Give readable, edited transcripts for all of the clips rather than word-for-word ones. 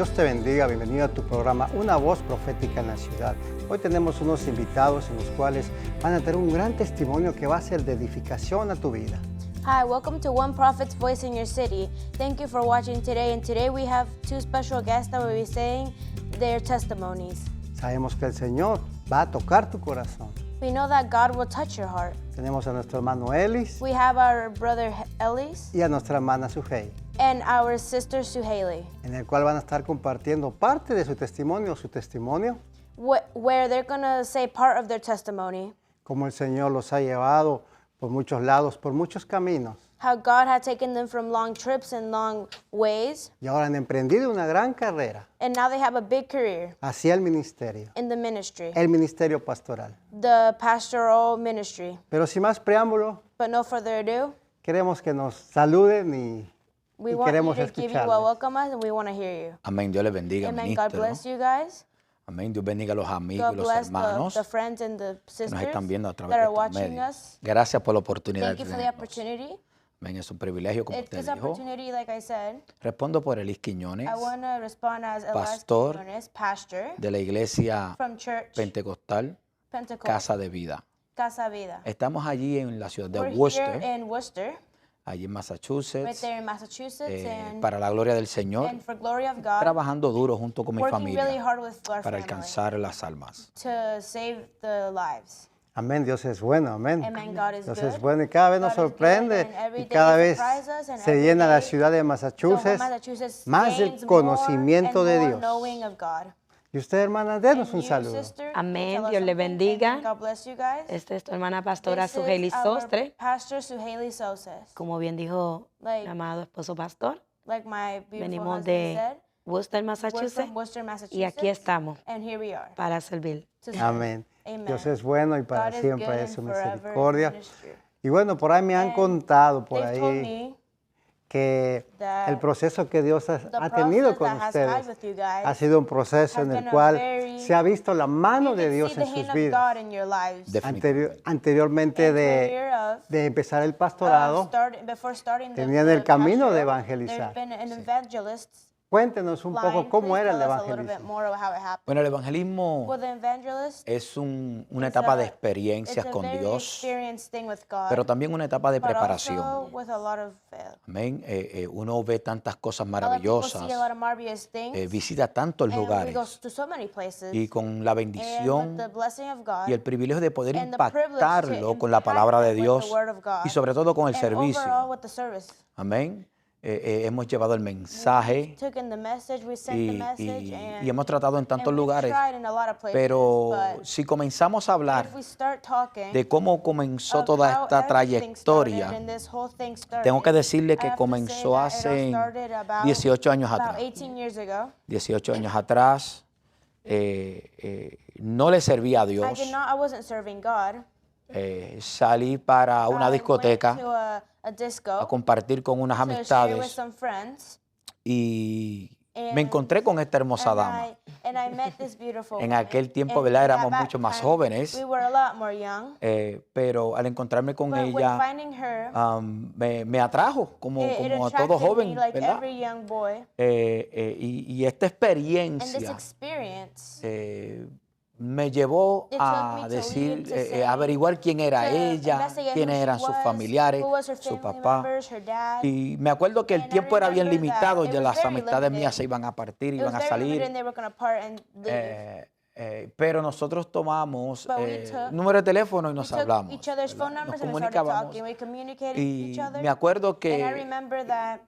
Dios te bendiga, bienvenido a tu programa Una Voz Profética en la Ciudad. Hoy tenemos unos invitados en los cuales van a tener un gran testimonio que va a ser de edificación a tu vida. Hi, welcome to One Prophet's Voice in Your City. Thank you for watching today. And today we have two special guests that will be saying their testimonies. Sabemos que el Señor va a tocar tu corazón. We know that God will touch your heart. Tenemos a nuestro hermano Elis We have our brother Ellis y a nuestra hermana Sujei, and our sister Suhaili, en el cual van a estar compartiendo parte de su testimonio, where they're going to say part of their testimony, cómo el Señor los ha llevado por muchos lados, por muchos caminos, how God had taken them from long trips and long ways, y ahora han emprendido una gran carrera and now they have a big career hacia el ministerio in the pastoral. the pastoral ministry. Pero sin más preámbulo, But no further ado, queremos que nos saluden y we want you queremos to give you a escucharles. welcome us, and we want to hear you. Amén. Dios les bendiga, Amen. ministro. God bless you guys. Amén. Dios bendiga a los amigos God y los bless hermanos the friends and the que nos sisters están viendo a través that de are estos watching medios. us. Gracias por la oportunidad Thank de you for the tenernos. opportunity. Amén. Es un privilegio, como usted This dijo. opportunity, like I said, Respondo por Elis Quiñones, I want to respond as Elias pastor Quiñones, pastor de la Iglesia from Church Pentecostal Pentecost, Casa de Vida. Casa Vida. Estamos allí en la ciudad de We're Worcester, here in Worcester, allí en right Massachusetts, there in Massachusetts, and para la gloria del Señor, for glory of God, trabajando duro junto con mi working really familia hard with our para family alcanzar las almas. to save the lives. Amén, Dios es bueno, amén. Amen. God is Dios good. es bueno y cada vez nos God is good, sorprende and every y day cada He vez surprises us, and se every llena la day ciudad de the whole Massachusetts Massachusetts más del gains conocimiento more de and Dios. more knowing of God. Y usted, hermana, denos And un you, saludo. sister, Amén. tell us Dios le something. bendiga. Amen. God bless you guys. Esta es tu hermana pastora This is Suhaili our Sostre, Pastor Suhaili Soses. como bien dijo Like- mi amado esposo pastor. Like my beautiful Venimos husband de said, Worcester, we're Massachusetts, from Worcester, Massachusetts. y aquí estamos And here we are. para servir. to serve. Amén. Amen. Dios es bueno y para God is siempre good es su and forever His misericordia. ministry. Y bueno, por ahí me han And contado por They've told ahí me que that el proceso que Dios ha the tenido process con that has had ustedes with you guys ha sido un proceso has en el been a cual very- se ha visto la mano you de can Dios see en the sus hand of vidas. God in your lives. Anteriormente de empezar el pastorado, Before starting tenían the el camino de pastorate, evangelizar. there's been an evangelist Cuéntenos un poco line. cómo Please era el tell us a little bit evangelismo. more of how it happened. Bueno, el evangelismo Well, the evangelist es una is etapa de it's experiencias a con very Dios, experienced thing with God, pero también una etapa de but also preparación. with a lot of Amén. Uno ve tantas cosas a lot of people maravillosas, see a lot of marvelous things, visita tantos and we go lugares to so many places, y con la and with bendición the blessing of God, y el privilegio de poder and the privilege to impactarlo con la impact palabra de them with Dios the word of God, y sobre todo con el and servicio. overall with the service. Amén. Hemos llevado el mensaje Took in the message, we sent the y, message, y- and y hemos tratado en tantos and we've lugares, tried in a lot of places, pero but si comenzamos a hablar if we start talking de cómo comenzó of toda how esta everything started trayectoria, and this whole thing started, tengo que decirle I que have to say comenzó that it all hace started about 18 años about atrás. 18 years ago. 18 años atrás, no le servía a Dios. I wasn't serving God. Salí para una I discoteca went to a disco a compartir con unas to share with amistades some friends. y And- me encontré con esta hermosa And dama. I met this beautiful En woman. aquel tiempo, And ¿verdad? at Éramos that mucho más time, jóvenes. We were a lot more young. Pero al encontrarme con But when ella, finding her, me atrajo como, it como a todo attracted joven, me like ¿verdad? every young boy. Y esta And this experiencia experience me llevó It took me a to decir, leave to say- averiguar quién era to ella, investigate quiénes who she eran sus was, familiares, who was her su family papá. members, her dad. Y me acuerdo que el And I tiempo era bien remember that limitado, it ya was las very amistades limited. mías se iban a partir, It iban was a very limited salir. and they were going to part and leave. Pero nosotros tomamos But we took- número de teléfono y We nos took hablamos. each other's phone ¿verdad? Nos numbers and we started comunicábamos. talking. We communicated Y each other. me acuerdo And I que remember that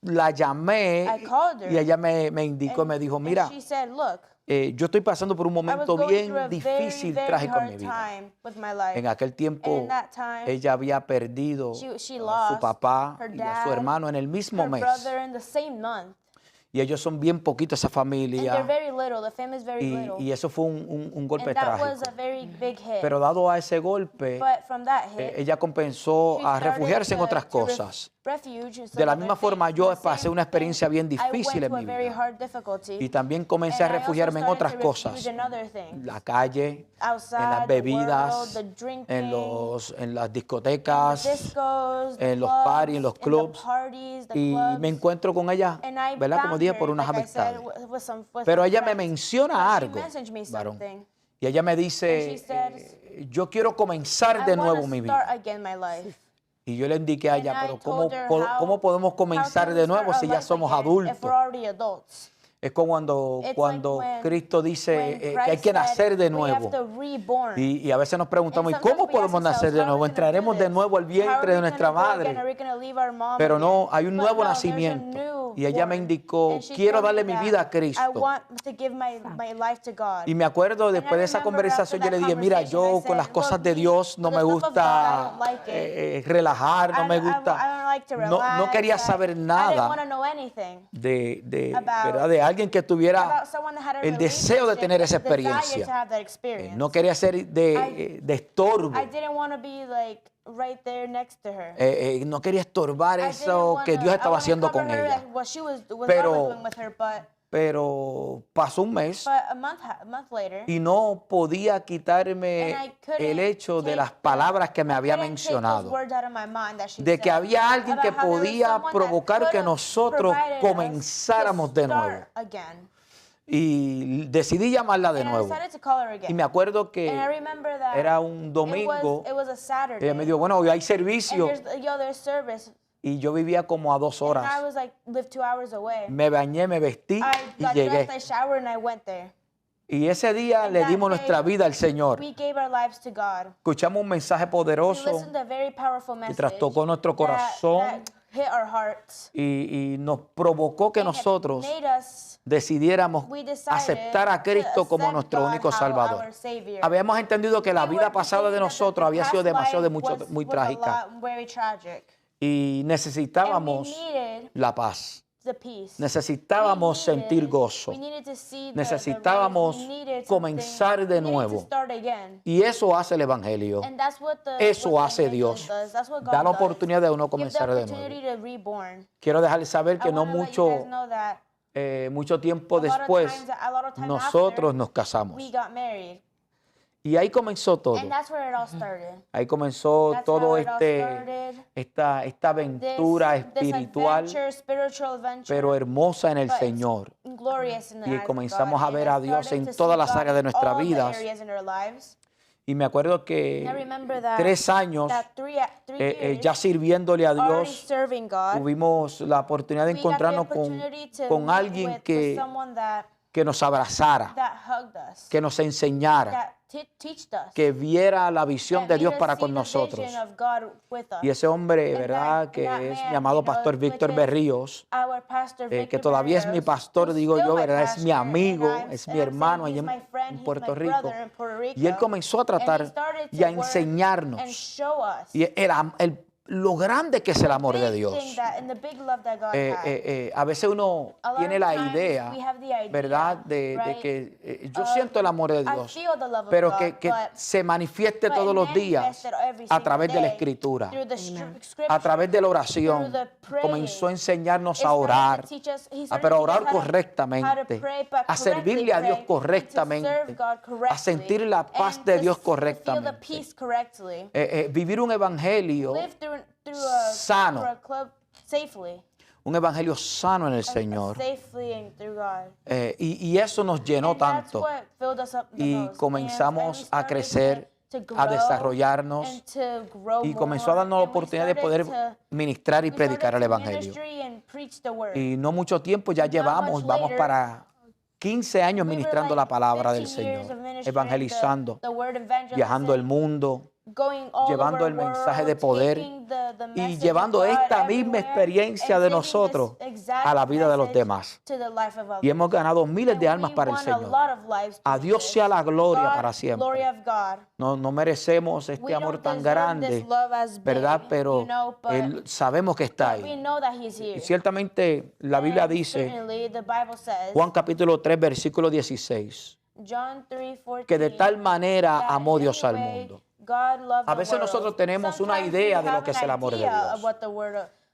la llamé I called her, y ella me indicó, and, me dijo, and mira, she said, look, yo estoy pasando por un I was momento going bien through a difícil, very trágico en mi hard vida. time with my life. En aquel And tiempo in that time, ella había perdido she a su lost papá her y a su dad, hermano en el mismo her mes. brother in the same month. Y ellos son bien poquitos, esa And they're familia. very little. The family's very little. Y eso fue un golpe And that was trágico. a very big hit. Pero dado a ese golpe, But from that hit, ella comenzó she a started refugiarse en otras to cosas. refuge in some De la other misma forma, things. yo The same pasé una experiencia thing. bien I difícil went en to a mi very vida. hard difficulty. Y también comencé a And I also refugiarme en started otras to cosas. refuge in other things. La calle, Outside, en las the bebidas, world, the drinking, en las the discotecas, discos, the en los clubs, parties, en los in the clubs. parties, the Y clubs. me encuentro con ella, And I ¿verdad? Como found dije, por unas like I said, amistades. with some Pero ella me friends. menciona But she algo, mentioned me varón. something. Y ella me And she dice, says, yo quiero comenzar de I nuevo want mi to start vida. again my life. Y yo le indiqué a And ella, I pero told her how- ¿cómo podemos how comenzar can de we nuevo start si our ya life somos again if adultos? we're already adults? Es como cuando, It's cuando like when- Cristo dice when que hay Christ que said nacer de we nuevo. have to reborn. Y a veces nos preguntamos, ¿y And sometimes cómo we ask podemos nacer ourselves, de how are nuevo? we gonna do ¿Entraremos de this? nuevo al How are vientre we de nuestra gonna go again? Are madre? we gonna leave our mom Pero again? no, hay un But nuevo no, there's a nacimiento. new Y ella me born. indicó, And she quiero told me darle mi that vida a I Cristo. want to give my life to God. Y me acuerdo And I después de esa remember conversación, yo after le that dije, mira, conversation, yo I con las said, cosas "Look, de Dios no with me the stuff of God, I gusta don't like it. relajar, no me I don't gusta. like to No relax. quería I saber didn't nada want to know anything ¿verdad? about- de alguien que tuviera about someone that had a el deseo de relationship, tener esa the desire to experiencia. have that experience. No quería ser de estorbo. I didn't want to be like right there next to her. No quería estorbar I didn't eso wanna- que Dios I estaba wanna haciendo cover con her ella. as what she was Pero- God was doing with her, Pero pasó un mes but a month later, y no podía quitarme and I couldn't el hecho de take las the- palabras que me I había couldn't take those mencionado. words out of my mind that she De que said, había alguien que about how there was podía someone that provocar que could've nosotros provided us to comenzáramos de nuevo. start again. Y decidí llamarla de And I nuevo. decided to call her again. Y me acuerdo And I que remember that era un domingo. it was a Saturday. Ella me dijo, bueno, hoy hay and servicio. there's service. Y yo vivía como a 2 And I horas. was like, live 2 hours away. Me bañé, me vestí I y got llegué. dressed, I showered, and I went there. Y ese día And le that dimos day, nuestra vida al Señor. We gave our lives to God. Escuchamos un mensaje We poderoso listened to a very powerful message trastocó nuestro corazón. that hit our hearts. y nos provocó que And it nosotros made us, decidiéramos we decided aceptar a Cristo to como accept nuestro God único as Salvador. our Savior. Habíamos entendido que la We vida were pasada de thinking that nosotros the había sido past demasiado life muy was trágica very tragic. y And necesitábamos we needed la paz. the peace. Necesitábamos We needed- sentir gozo. we needed to see the Necesitábamos relief. We needed comenzar something. de We needed nuevo. to start again. Y eso hace el Evangelio. And that's what Eso what the hace evangelism Dios. does. That's what God Da la does. oportunidad de uno Give the comenzar de opportunity nuevo. to reborn. Quiero dejarles saber I que no wanna let you guys mucho, know that mucho tiempo a lot of después times- a lot of time nosotros after, nos casamos. we got married. Y ahí comenzó todo. And that's where it all started. Ahí comenzó That's todo how it all started. esta aventura This espiritual, adventure, spiritual adventure, pero hermosa en el but Señor. glorious in the Y eyes of comenzamos God. a ver And a I Dios started en to see todas las God áreas de in nuestras all the vidas. areas in our lives. Y me acuerdo And I que remember that 3 años that three years ya sirviéndole a already Dios, serving God, tuvimos la oportunidad de we got the encontrarnos opportunity to con meet alguien with que someone that nos abrazara, hugged us, que nos enseñara, that teached us, que viera la visión that de made Dios us para see con the nosotros. vision of God with us. Y ese hombre, And ¿verdad? that Que es man, mi amado you know, pastor Víctor which is Berríos, our pastor, que Victor todavía es mi Berrios, pastor, who's digo still yo, my ¿verdad? Es mi pastor, amigo, and es I'm mi hermano saying allá he's my friend, en he's Puerto my Rico. brother in Puerto Rico. Y él comenzó a And he tratar started y a to work enseñarnos and show us y lo grande que es el amor de big Dios. thing that- and the big love that God had. A veces uno A lot tiene of la times idea, we have the idea, ¿verdad? De right, que yo siento el amor de I Dios, feel the love of pero God, que but- se manifieste but todos it los días manifested every a single través de la day Escritura, through the scripture, a través de la oración. through the praying. Comenzó a enseñarnos It a started orar, to teach us- he a started pero to orar teach us how to correctamente, pray, but a servirle a correctly Dios pray, correctamente, and to serve God correctly, a sentir la paz and de to Dios feel the correctamente. peace correctly. Vivir un evangelio Live through a, sano. through a club safely. un evangelio sano en el Señor. Safely and through God. Y eso nos llenó And that's tanto. what filled us up the Y most. comenzamos And we a started crecer, to a grow desarrollarnos, and to grow y comenzó a more. darnos la And we oportunidad de poder started to- ministrar y we started predicar el to evangelio. ministry and preach the word. Y no mucho tiempo ya Not llevamos, much vamos later, para 15 años We were ministrando like la palabra del 15 years Señor, of ministering evangelizando, the word, evangelizing, viajando el mundo, going all llevando over el the mensaje de world, poder taking the y message llevando of God esta misma everywhere, experiencia and de taking nosotros this exact a la vida de los message demás. to the life of others. Y hemos ganado miles And de almas we para el won a Señor. lot of lives A through Dios this. sea la gloria God, para siempre. glory of God. No merecemos este We amor don't tan deserve grande, this love as big, ¿verdad? Pero you know, but- sabemos que está But we ahí. know that He's here. Y ciertamente la Biblia And dice, certainly the Bible says, Juan capítulo 3, versículo 16, John 3:14, que de tal manera that amó in Dios any al way mundo. God loved A the veces world. nosotros tenemos una Sometimes idea we de lo have que es an el amor de idea Dios. of what the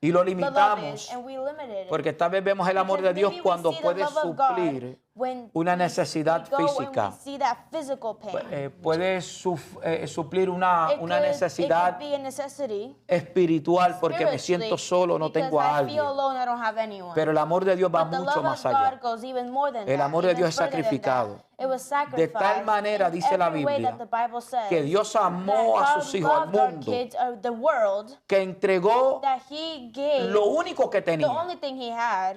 Y lo love limitamos, is, and we limited it. porque tal vez vemos el amor de Because Dios maybe we cuando see the puede love of God suplir when una we necesidad go and física, we see that physical pain. puede suplir una It could necesidad be a necessity espiritual porque me spiritually, siento solo, no tengo because a I feel alguien. alone, I don't have anyone. Pero el amor de Dios va But the mucho love más of God allá. goes even more than El that, amor de even Dios es further than that. sacrificado. It was De tal sacrificed manera, in dice la every way Biblia, that the Bible says que Dios amó that a God sus hijos, al loved our mundo, kids, the world, que entregó that He gave lo único que the tenía, only thing He had,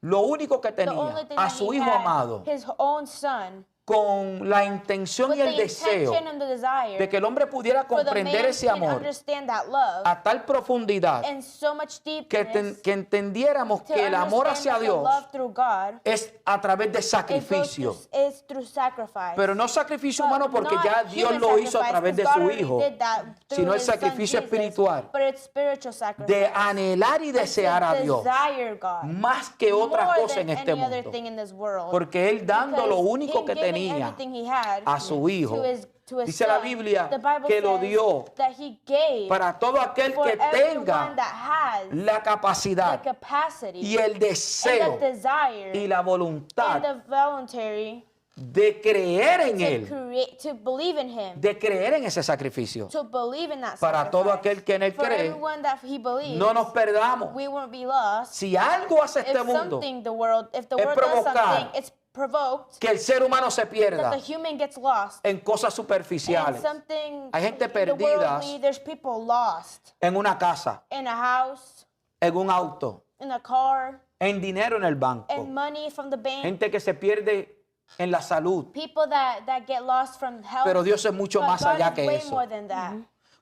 lo único que the tenía, only thing a that su He hijo had, amado, His own Son, con la intención with y el the deseo intention and the desire de que el hombre pudiera for the comprender man ese can amor understand that love a tal profundidad and so much que, deepness que entendiéramos to que el amor understand hacia that the Dios love through God, es a través de it goes sacrificio. is through sacrifice. Pero no sacrificio But humano porque not ya Dios human lo hizo a sacrifice, través de 'cause su God already Hijo, did that through sino el His Son sacrificio Jesus, espiritual but it's spiritual sacrifice. de anhelar y And to desear a Dios desire God más que otra more cosa than en este any other mundo. thing in this world. Porque Él dando lo Because único Him que giving tenía everything He had a su Hijo, to his dice la Son, Biblia the Bible que lo says dio that He gave para todo aquel for que everyone tenga that has la the capacidad capacity y el and deseo the desire y la and voluntad the voluntary de creer en to Él, create, to believe in Him, de creer en ese sacrificio. to believe in that Para todo sacrifice. aquel que en Él For cree, everyone that He believes, no nos perdamos. we won't be lost. Si algo hace este If mundo, something the world, if the es world does provocar something, it's provoked que el ser humano se that pierda the human gets lost. en cosas And superficiales, something Hay gente in the perdidas worldly, there's people lost en una casa, in a house, en un auto, in a car, en dinero en el banco, and money from the bank. gente que se pierde en la salud. People that get lost from health. Pero Dios es mucho But más God allá is que way eso. more than that.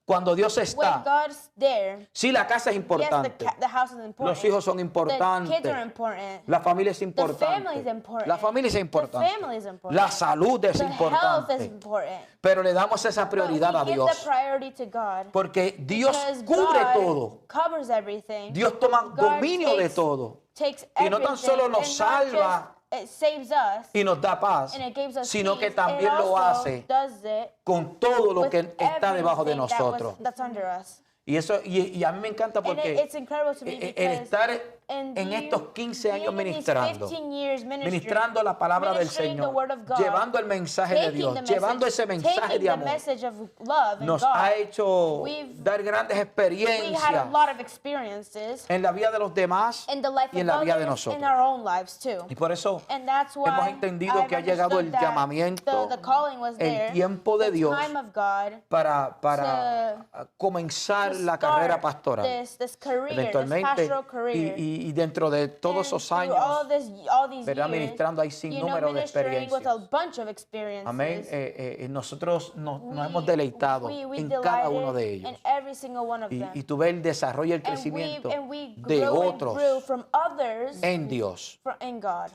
Cuando Dios When está, God's there, sí, la casa es yes, importante, the house is important. los hijos son The kids importantes, are important. la familia es family importante, is important. la familia es The importante, family is important. la salud es The health is importante, important. pero le damos esa prioridad But a we give Dios the priority to God. porque Dios Because cubre God todo, covers everything. Dios toma God dominio de takes- todo takes y no tan everything solo and nos not salva just, it saves us y nos da paz, and it gives us sino que peace, también it lo also hace does it con todo lo with que está debajo de everything nosotros. that's under us. Y eso y a mí me encanta And porque it's incredible to me el because estar in en estos 15 años being in these ministrando, 15 years ministrando la palabra del ministering the Señor, word of God, llevando el mensaje de taking Dios, the llevando message- ese mensaje taking de the amor, message of love and nos God. ha hecho We've- dar grandes We had a experiencias lot of experiences en la vida de los demás in the life y en of la vida de others, nosotros. in our own lives too. Y por eso And that's why hemos entendido I've que ha llegado el understood that llamamiento, the calling was there, el tiempo de the Dios time of God para comenzar to la carrera start pastoral. this career, this Eventualmente, pastoral career. y dentro de todos And esos through años, all these ¿verdad? years, Ministrando hay sin you know, número de ministering with a experiencias. bunch of experiences. Amén. Nosotros nos We- hemos deleitado we en cada uno de delighted ellos. in every single one of Y them. tú ves el desarrollo y el And crecimiento we de grew and otros grew from others en Dios. in God.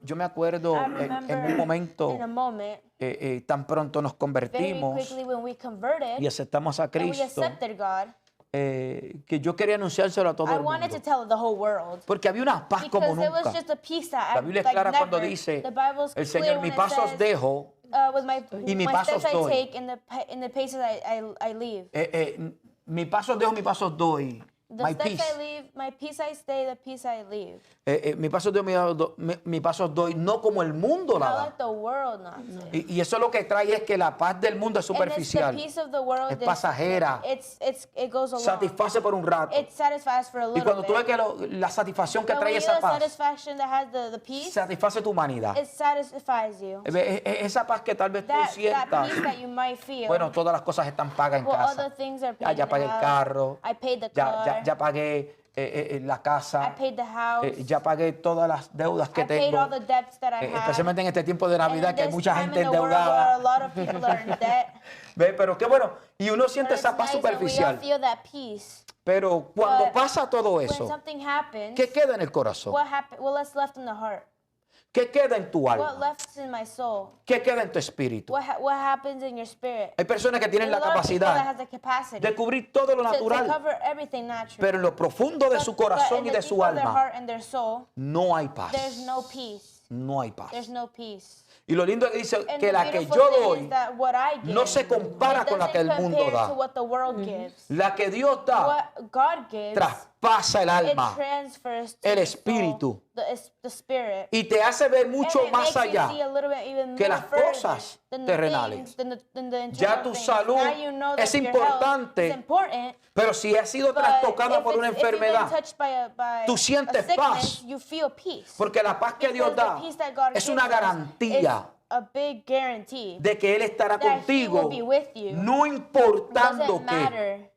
Yo me acuerdo I en remember un momento, in a moment, tan pronto nos very convertimos quickly when we converted y aceptamos a and we Cristo, accepted God, que yo quería anunciárselo a todo I el wanted to mundo. tell the whole world. Porque había una paz como Because it was nunca. just a peace that La Biblia es like clara cuando never. dice, The Bible's el clear Señor, when mi it paso os says, dejo with y mi my paso steps os I doy. take in the paces I leave. Mi paso os dejo, mi paso os doy. The My steps peace. I leave, my peace I stay, the peace I leave. Mi paso os dejo, mi paso os doy, no como el mundo la Not da. like the world not to. Y eso lo que trae es que la paz del mundo es And it's the superficial, peace of the world es that- pasajera, it goes along. satisface por un rato. It satisfies for a Y little cuando tú ves bit. que la satisfacción que But trae when you esa have paz, satisfaction that has the peace, satisface tu humanidad. it satisfies you. Esa paz que tal vez tú That sientas, peace that you might feel. bueno, todas las cosas están pagas en Well, casa. other things are Ya, paid ya in the pagué el house. carro, I paid the ya, car. ya pagué la I casa, paid the house. ya pagué todas las deudas que I paid tengo. all the debts that I had. Especialmente en este tiempo de And Navidad que hay this mucha time gente in the world where a endeudada. lot of people are in debt. ¿Ve? Pero qué bueno. Y uno siente But esa it's paz nice that we all superficial. feel that peace. Pero cuando But pasa todo When eso, something happens, ¿qué queda en el corazón? what's left in the heart? ¿Qué queda en tu What alma? left in my soul? ¿Qué queda en tu espíritu? What happens in your spirit? Hay personas que tienen There's la a lot of people that capacidad has the capacity de cubrir todo lo to natural, cover everything natural. pero en lo profundo de su corazón in y the de su deep of their alma heart and their soul, no hay paz. there's no peace. No hay paz. There's no peace. Y lo lindo es que dice And que the la que beautiful yo thing doy is that what I give, no se compara it con la que el doesn't mundo compare da. to what the world gives. La que Dios da What God gives traspasa el It alma, transfers to el the espíritu. soul, the spirit. y te hace ver mucho And it más makes you allá see a little bit even que more las further cosas than the terrenales. things, than the Ya internal tu things. salud Now you know es that your health importante, is important, pero si has sido but trastocada por una if you've been enfermedad, touched by tú a sientes sickness, paz. you feel peace. Porque la paz que Dios Because the da peace that God es gives una us garantía is a big guarantee de que Él estará that He contigo, will be with you. no importando Doesn't que, matter.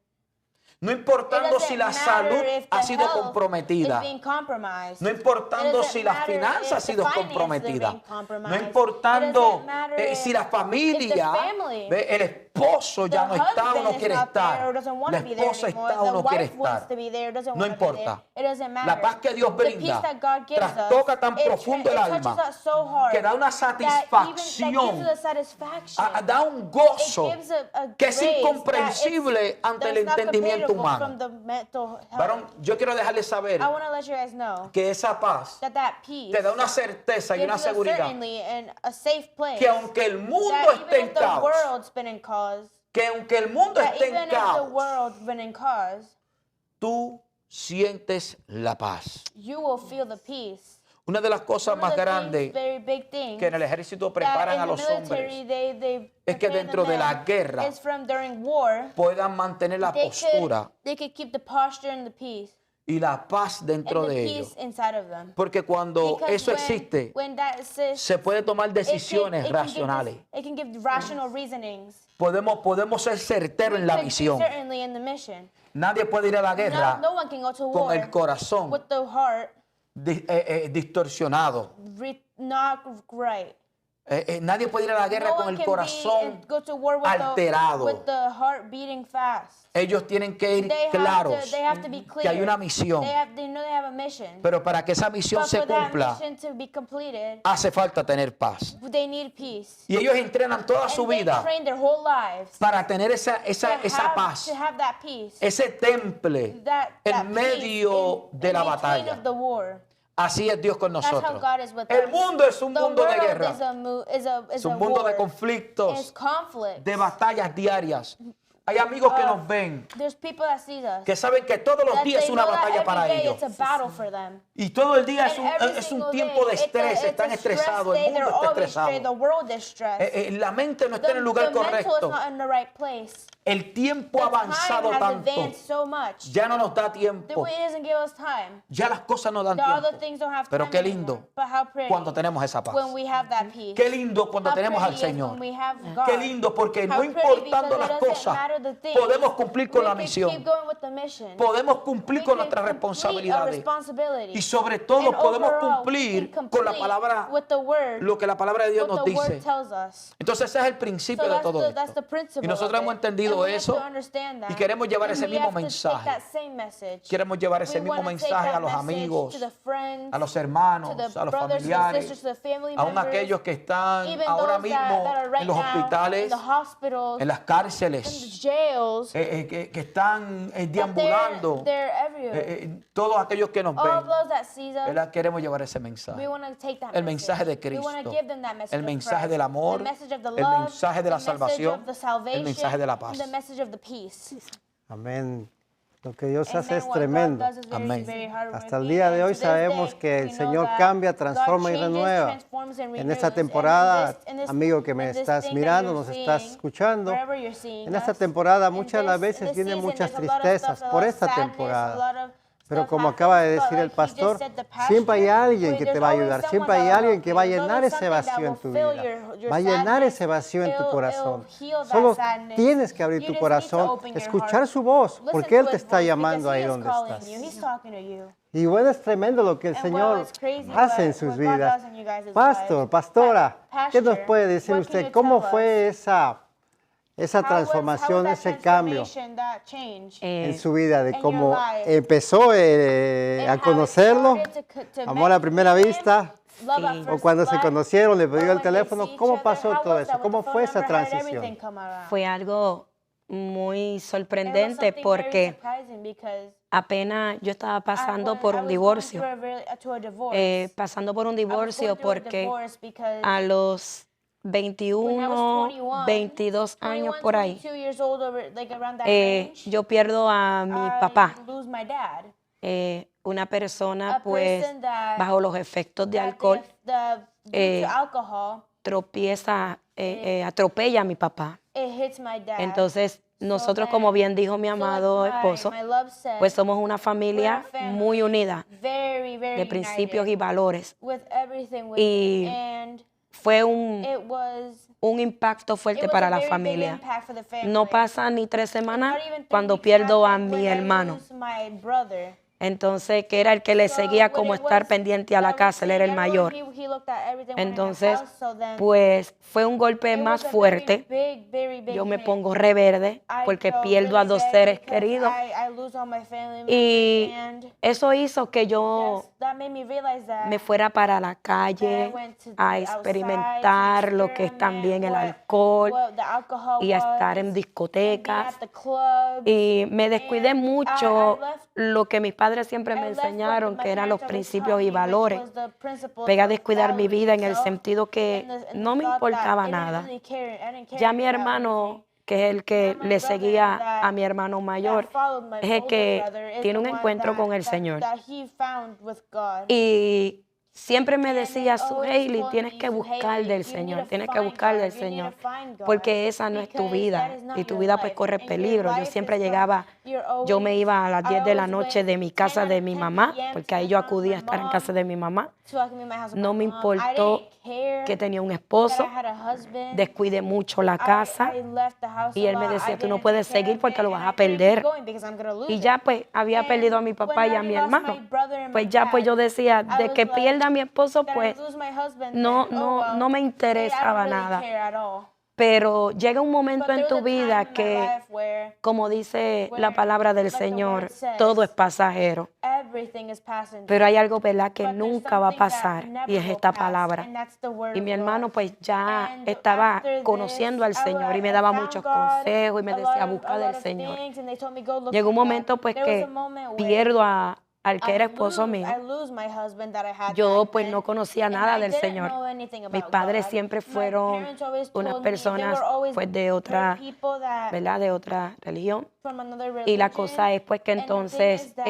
no It importando doesn't si la matter salud if ha the sido health comprometida, is being compromised. no importando It doesn't si las matter finanzas if han the sido finances are comprometidas, being no compromised. importando It doesn't matter si la if familia, the family, el esposo ya no the está o husband no is quiere not there estar, or doesn't want la to be there esposa anymore. está o The no quiere wife wants estar. to be there, doesn't No want to be there. importa. It doesn't matter. La paz que Dios The peace brinda that God gives us, trastoca tan it profundo el touches alma us so hard que da una that even that satisfacción, gives us a satisfaction. da un gozo It gives a que es grace incomprensible that ante el is not entendimiento comparable humano. from the mental health. Varón, yo quiero dejarles saber I want to let you guys know que esa paz that peace te da una certeza y gives una us a seguridad certainty and a safe place. que aunque el mundo That esté even en if the caos, world's been in cause, que aunque el mundo that esté even en if the caos, world's been in cause, tú sientes la paz. you will feel the peace. Una de las cosas One más of the grandes very big things que en el ejército that preparan in a the los military hombres they es que prepare dentro the de la men guerra is from during war puedan mantener la postura they could keep the posture and the peace y la paz dentro and the de peace ellos. inside of them. Porque cuando Because eso existe, when that exists, se puede tomar decisiones it can racionales. it can give rational reasonings. Podemos ser certeros en la We could be misión. certainly in the mission. Nadie puede ir a la guerra No one can go to con war el corazón with the heart distorsionado. not right. Nadie puede ir a la guerra No con one el can corazón go to war alterado. with the heart beating fast. Ellos tienen que ir They claros have to be que hay clear. una misión. They know they have a mission. Pero para que esa misión But se for that cumpla, mission to be completed, hace falta tener paz. they need peace. Y ellos entrenan toda su And they vida train their whole lives para tener esa paz, to have that peace. ese temple That en medio peace de la in between batalla. of the war. Así es Dios con That's how nosotros. God is with El us. mundo es un The mundo de world guerra, is es un a mundo de war. It's conflictos, conflict. de batallas diarias. Hay amigos que nos ven, There's people that see us. que saben que todos los That días es they una know that batalla every para day ellos. it's a battle for them. Y todo el día And every es un single tiempo de day, estrés, it's a están stress estresados, day. el They're mundo está always stressed. estresado. The world is stressed. La mente no está en el lugar the mental is correcto. not in the right place. El tiempo The ha avanzado time has tanto, advanced so much ya no nos da that tiempo, it doesn't give us time. ya las cosas no dan The other tiempo. things don't have Pero time qué anymore. lindo But how pretty cuando tenemos esa paz. when we have that peace. Qué lindo cuando How tenemos al pretty is Señor. when we have God. Qué lindo porque no How pretty importando because las it doesn't cosas, matter the things. podemos cumplir con We la can misión. keep going with the mission. Podemos cumplir We con can nuestras complete our responsabilidades. responsibility. Y sobre todo And podemos overall, cumplir we can con la complete palabra, with the word, lo que la palabra de Dios what nos the dice. word tells us. Entonces ese es el principio So de todo that's esto. the principle Y nosotros of hemos it. entendido And we have eso to understand that. y queremos llevar And ese we mismo have to take mensaje. that same message. Queremos llevar ese We mismo wanna take mensaje that a los message amigos, to the friends, a los hermanos, to the a los brothers and familiares, sisters, to the family aún members, aquellos que están even ahora those that mismo are right en los now hospitales, in the hospitals, en las in the cárceles, jails, que están that deambulando, they're everywhere. todos aquellos que nos All ven, of those that sees us, ¿verdad? Queremos llevar ese mensaje. we want to take that El mensaje de We want to Cristo, give them that message el of mensaje Christ, del amor, the message of the el love, mensaje de la the message salvación, of the salvation, el mensaje de la paz. and the message of the peace. Amén. Lo que Dios hace Amen. es What God tremendo. does is very, Amén. very Hasta el hardworking. día de And hoy to this sabemos day, que el we know Señor that cambia, God transforma y changes, renueva. transforms, and En esta renews. temporada, And in this- amigo que me in this estás thing that mirando, you're nos estás seeing, escuchando, wherever you're seeing en esta us, temporada in muchas de las this- in veces this vienen season, muchas there's a lot of tristezas stuff, a por lot of esta sadness, temporada. a lot of Pero stuff como acaba de happens, decir but el like he pastor, just said, the pastor, siempre hay alguien que there's te va a always ayudar, someone siempre hay that will alguien help que you. va a There's llenar always ese something that vacío en will tu fill vida, your va a llenar sadness. ese vacío en tu It'll corazón. heal that Solo sadness. tienes que abrir You tu just need to corazón, open your escuchar heart. su voz, Listen porque Él to te his está voice, llamando because ahí he is donde calling estás. you. He's talking to you. Y bueno, es tremendo lo que el And Señor it's crazy hace en what sus God vidas. does in you guys' Pastor, lives. pastora, ¿qué nos Pastor, puede decir what can usted? you ¿Cómo tell fue esa How was transformación, that ese cambio transformation, that change? en su vida? De in cómo your life? empezó And a how it conocerlo, started to amor a meet primera him, vista, love at Sí. o first cuando se sight, conocieron, le or pidió when el they teléfono. see each ¿Cómo other. pasó How todo was eso? that with ¿Cómo the fue phone esa number? How did everything transición? come around? Fue algo muy It was sorprendente something very porque surprising because apenas yo estaba pasando when por I un was divorcio. going through a divorce. Pasando por un I was going divorcio through a porque divorce because a los when I was 21, 21, 22 años 21, por ahí, 22 years old, like around that range, yo pierdo a mi I papá. lose my dad. una persona a pues person that, bajo los efectos de that alcohol due eh, to alcohol, atropella a mi papá. it hits my dad. Entonces, nosotros, then- como bien dijo mi So, like amado esposo, my love said, pues somos una familia we're a family, muy unida very, very de principios y united valores. with everything with Y it. And fue it was un impacto fuerte para a la very big familia. impact for the family. No pasa ni 3 semanas Not even 3 cuando weeks pierdo a happened mi when I hermano. lose my brother. Entonces, que era el que le So, seguía when como it estar was pendiente a la that I was casa, él era el seeing everyone, mayor. he looked at everything when in the Entonces, house, so then pues fue un golpe it más was a fuerte. very big Yo me hit. pongo reverde I porque felt pierdo a really 2 bad seres because queridos. I lose all my family Y members, and eso hizo que yo that made me realize that me fuera para la calle went to a the experimentar outside, to lo que es también el experiment alcohol what the alcohol y a estar en was, discotecas. and be at the clubs. Y me descuidé And mucho I left- lo que mis padres siempre me I left what enseñaron, my que eran los parents always principios taught y me, which valores. was the principles Pegué a of descuidar mi vida en el values, sentido que and the no me thought that importaba I didn't nada. really care- I didn't care Ya mi about hermano, anything. que es el que My le brother seguía that- a mi hermano mayor, that followed my es el older que brother is tiene the un one encuentro con el that Señor. he found with God. Y siempre me decía, And Suheili, told tienes me, que buscar "Suheili, del you need Señor, to tienes que find buscar God, del you need to Señor, find God, porque esa no es tu because vida that is not y tu your vida pues life, corre and your peligro. Yo life siempre is llegaba, you're yo me always- iba a las I 10 de la always noche went de mi casa 10 de mi 10 mamá, p.m. porque to ahí the yo house of acudía a my estar en mom, casa de mi mamá. so I could be in my house with No my me mom. I importó didn't care que tenía un that esposo, I had a husband. descuidé mucho la casa I left the house y a él me lot. decía, I tú no didn't puedes take care seguir of porque it, lo vas and a I couldn't keep perder. going because I'm gonna lose Y it. ya pues había And perdido a mi when papá y I a mi lost my hermano. brother and Pues my ya pues dad, yo decía, I de was que like, pierda a mi esposo, that I pues lose my husband, no, then, oh, well, no me I don't interesaba really nada. care at all. Pero llega un But momento there en was tu a time vida in my que, life where como dice la where, palabra del like the Señor, word says, todo es pasajero. everything is passing. Pero hay algo, ¿verdad?, que But there's nunca va a something that pasar never y es will esta pass, palabra. and that's the word Y mi of hermano God. pues ya And estaba after this, conociendo al Señor y me I daba found muchos God, consejos y me a decía, lot busca of del Señor. things, and they told me, "Go look Llegó un for God." momento pues There was que a moment where pierdo al que era esposo I mío. lose my husband that I had Yo back pues then, no conocía and nada I del didn't Señor. know anything Mis about padres God. siempre My fueron parents always unas told me, they personas were always pues de otra, people that ¿verdad?, de otra religión. from another Y la religion, cosa es pues que and the thing entonces is that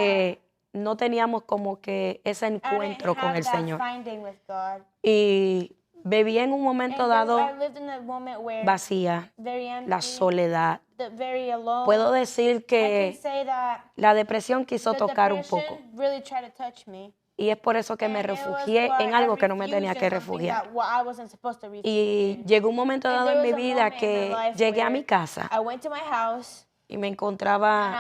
no teníamos como que ese I didn't encuentro con have el that Señor. finding with God. Y viví en un momento And dado I lived in a moment where vacía, very empty, la soledad. very alone. Puedo decir I can que say that la depresión quiso the tocar un depression poco. really tried to touch me. Y es por eso que me And it was refugié why en algo I que no me tenía refused que in something refugiar. that what I wasn't supposed to refuse Y in. llegó un momento And dado there en mi was a vida moment in my que life llegué a where mi casa I went to my house y me and encontraba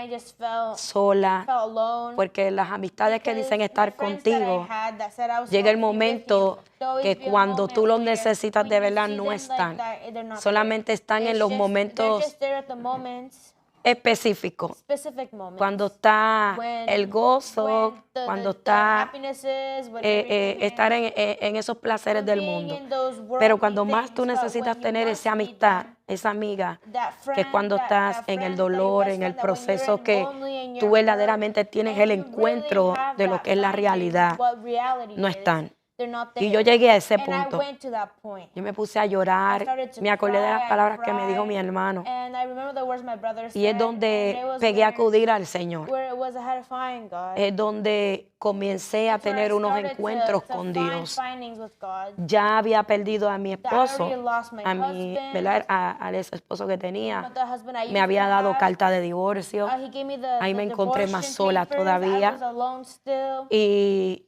I just felt sola, alone. porque las amistades que dicen Because estar the friends that I contigo, had that said I was llega el supposed to be with momento you, there'll always que be a cuando moment tú los where necesitas when de you verdad see no them están. that, they're not Solamente están there. en los They're momentos just there at the moments, específicos. specific moments. Cuando está When- el gozo, when cuando the está happinesses, when everything estar is- en esos placeres when del being mundo. in those Pero worldly cuando más things, tú but necesitas when you tener must esa meet amistad, them, esa amiga, that que friend, es cuando estás en el friend, that dolor, best en el friend, that when you're proceso que lonely and tú you're verdaderamente hurt, tienes and el you really encuentro have de lo that que es la finding realidad, what reality no is. están. They're not Y yo there. llegué a ese And I punto. went to that point. Yo me puse a I llorar, started to me acordé de las cry, I palabras que me dijo cried, mi hermano. And I remember the words my brother said, Y es and donde it was pegué a where- acudir al Señor. where it was I had to find God. Es donde comencé a That's where I tener unos started encuentros to con find Dios. findings with God. Ya había perdido a mi esposo, already lost my a mi, husband. ¿verdad?, al ex esposo que tenía. But the husband I Me used había to dado have, carta de divorcio he gave me the, Ahí the me encontré más divorce sola papers. todavía. I was alone still. y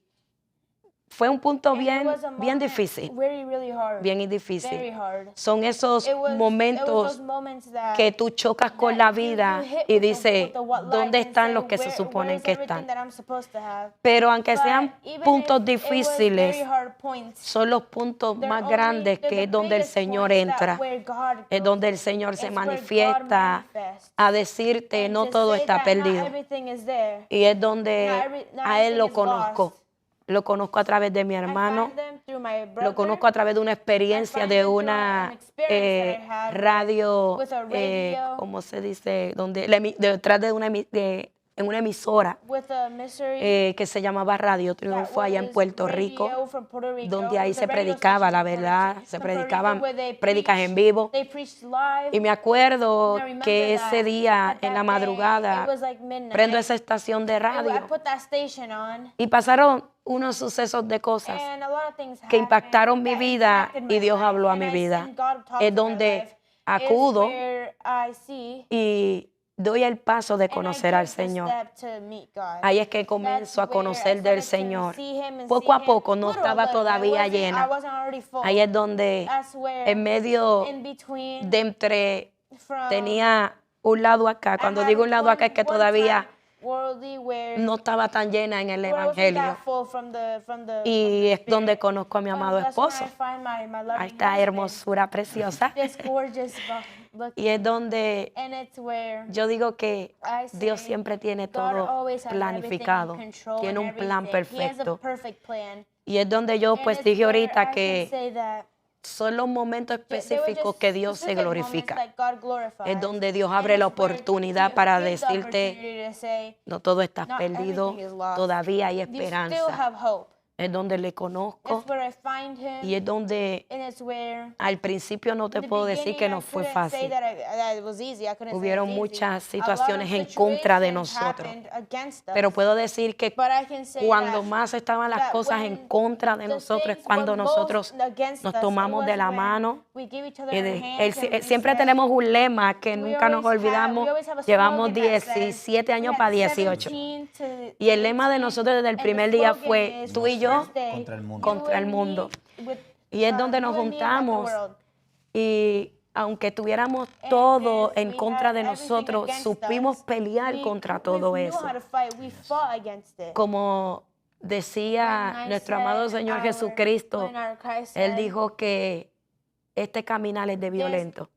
fue un punto And it bien, was a bien moment difícil, really hard. bien Very difícil. hard. Son esos It was momentos those moments that que tú chocas con that la you vida hit y with dices, what life ¿dónde and están say, los que se where suponen is que everything están? that I'm supposed to have? Pero aunque But sean even puntos if it was very difíciles, hard points, son los puntos they're más only- grandes they're que the es donde el biggest Señor points that entra, where God es goes. donde el Señor se It's where God manifiesta manifests. a decirte, And no to todo say está that perdido. Not everything is there. Y es donde Not a Él everything lo is conozco. lost. Lo conozco a través de mi I hermano, find them through my brother. lo conozco a través de una experiencia find de them through una an experience that I had radio, with a radio. ¿cómo se dice? Donde detrás de una en una emisora with a mystery que se llamaba Radio Triunfo allá en was Puerto radio Rico, from Puerto Rico, donde ahí the se radio predicaba la station verdad, from se Puerto Rico, predicaban where they prédicas en vivo. They preached live. Y me acuerdo I remember que that ese día, at en la that day, madrugada, it was like midnight. prendo esa estación de I radio put that station on, y pasaron unos sucesos de cosas and a lot of things que happened impactaron mi that vida impacted y my Dios life, habló a and mi I vida. seen God talk Es to my donde life. acudo Is where I see y doy el paso de and I conocer al take the Señor. step to meet God. Ahí es que comienzo a That's where conocer I del started to Señor. see Him and Poco see a poco, Him. no Little by estaba little. todavía I llena. wasn't already full. Ahí es donde That's where en medio in between de entre from tenía un lado acá. Cuando digo un lado acá es que todavía worldly where no estaba tan llena en el where I wasn't Evangelio. that full from the Y es donde Spirit. conozco a mi amado That's where esposo, I find my loving a esta husband. hermosura preciosa. This gorgeous look. Y es donde And it's where yo digo que I say Dios siempre tiene God todo always has planificado, everything in control tiene and un plan everything. He has a perfecto. perfect plan. Y es donde yo And pues it's dije where ahorita I can que say that son los momentos there were específicos just que Dios se specific moments glorifica. that God glorifies. Es donde Dios And abre la it's where oportunidad He para gives the decirte, opportunity to say, no todo está not perdido, everything is lost. todavía hay You still esperanza. have hope. Es donde le conozco It's where I find Him. y es donde And it's where al principio no te the puedo decir que beginning no I fue couldn't say fácil. that it was easy. I couldn't say Hubieron it was muchas easy. A lot of situaciones en contra de situations nosotros. happened against us. Pero puedo decir que But I can say cuando that más estaban las that cosas when en contra de the nosotros es things cuando were nosotros most against nos us, tomamos it de was la when mano. we give each other Y our hands and we siempre said, tenemos un lema que we nunca nos always olvidamos. have a Llevamos slogan that says, 17 años we para had 18. 17 to Y el lema de 18, nosotros desde el and the primer día slogan fue is, tú y yo first day, contra el mundo. you contra el and me mundo. with, Y es donde nos you and me against the juntamos. world. Y aunque tuviéramos And todo if en we contra had de everything nosotros, against supimos us, pelear we contra todo knew eso. how to fight. We fought against it. Como decía When I nuestro said amado Señor our- Jesucristo, when our Christ Él said, dijo que este caminar es de violento.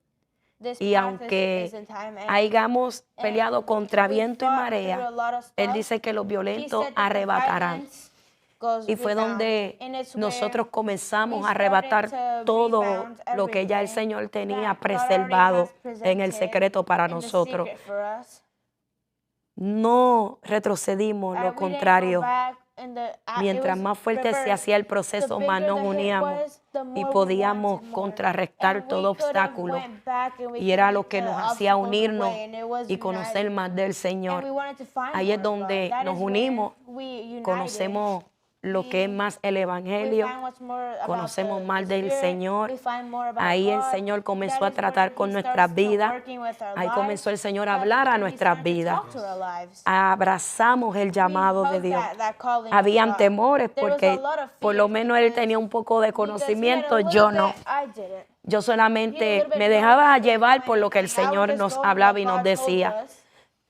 "This Y path aunque is in time, and hayamos and peleado contra we viento y fought through a marea, lot of Él stuff." dice que los He violentos said that the arrebatarán. violence goes Y fue rebound, donde and it's nosotros where comenzamos we a arrebatar started to todo rebound lo que ya el everything Señor tenía that God already preservado has en el presented secreto para in the nosotros. secret for us. No retrocedimos, We lo didn't go contrario. back in the- it Mientras was más fuerte se reversed. hacía el The proceso, bigger más nos the hit uníamos was, the y more we podíamos wanted more. contrarrestar And we todo could have obstáculo. went back and we Y could era have lo que hit the nos hacía obstacles unirnos away, and it was y conocer uniting. más del And Señor. we wanted to find Ahí es more of donde God. That nos is where unimos, we united. conocemos lo que es más el We Evangelio, find what's more about conocemos the más del Spirit. Señor. We find more about Ahí el God. Señor comenzó That a is tratar where con He nuestras starts to vidas. working with our Ahí lives. comenzó el Señor a That's hablar a when He nuestras started to vidas. talk to our lives. Abrazamos el llamado de hugged Dios. that calling of Habían God. temores There was porque a lot of por lo fears menos él because- tenía un poco de because he had a conocimiento, little yo no. bit, I didn't. Yo He solamente had a little me bit dejaba knowledge, llevar por lo que el I would Señor just nos go with hablaba what y nos God told decía. us.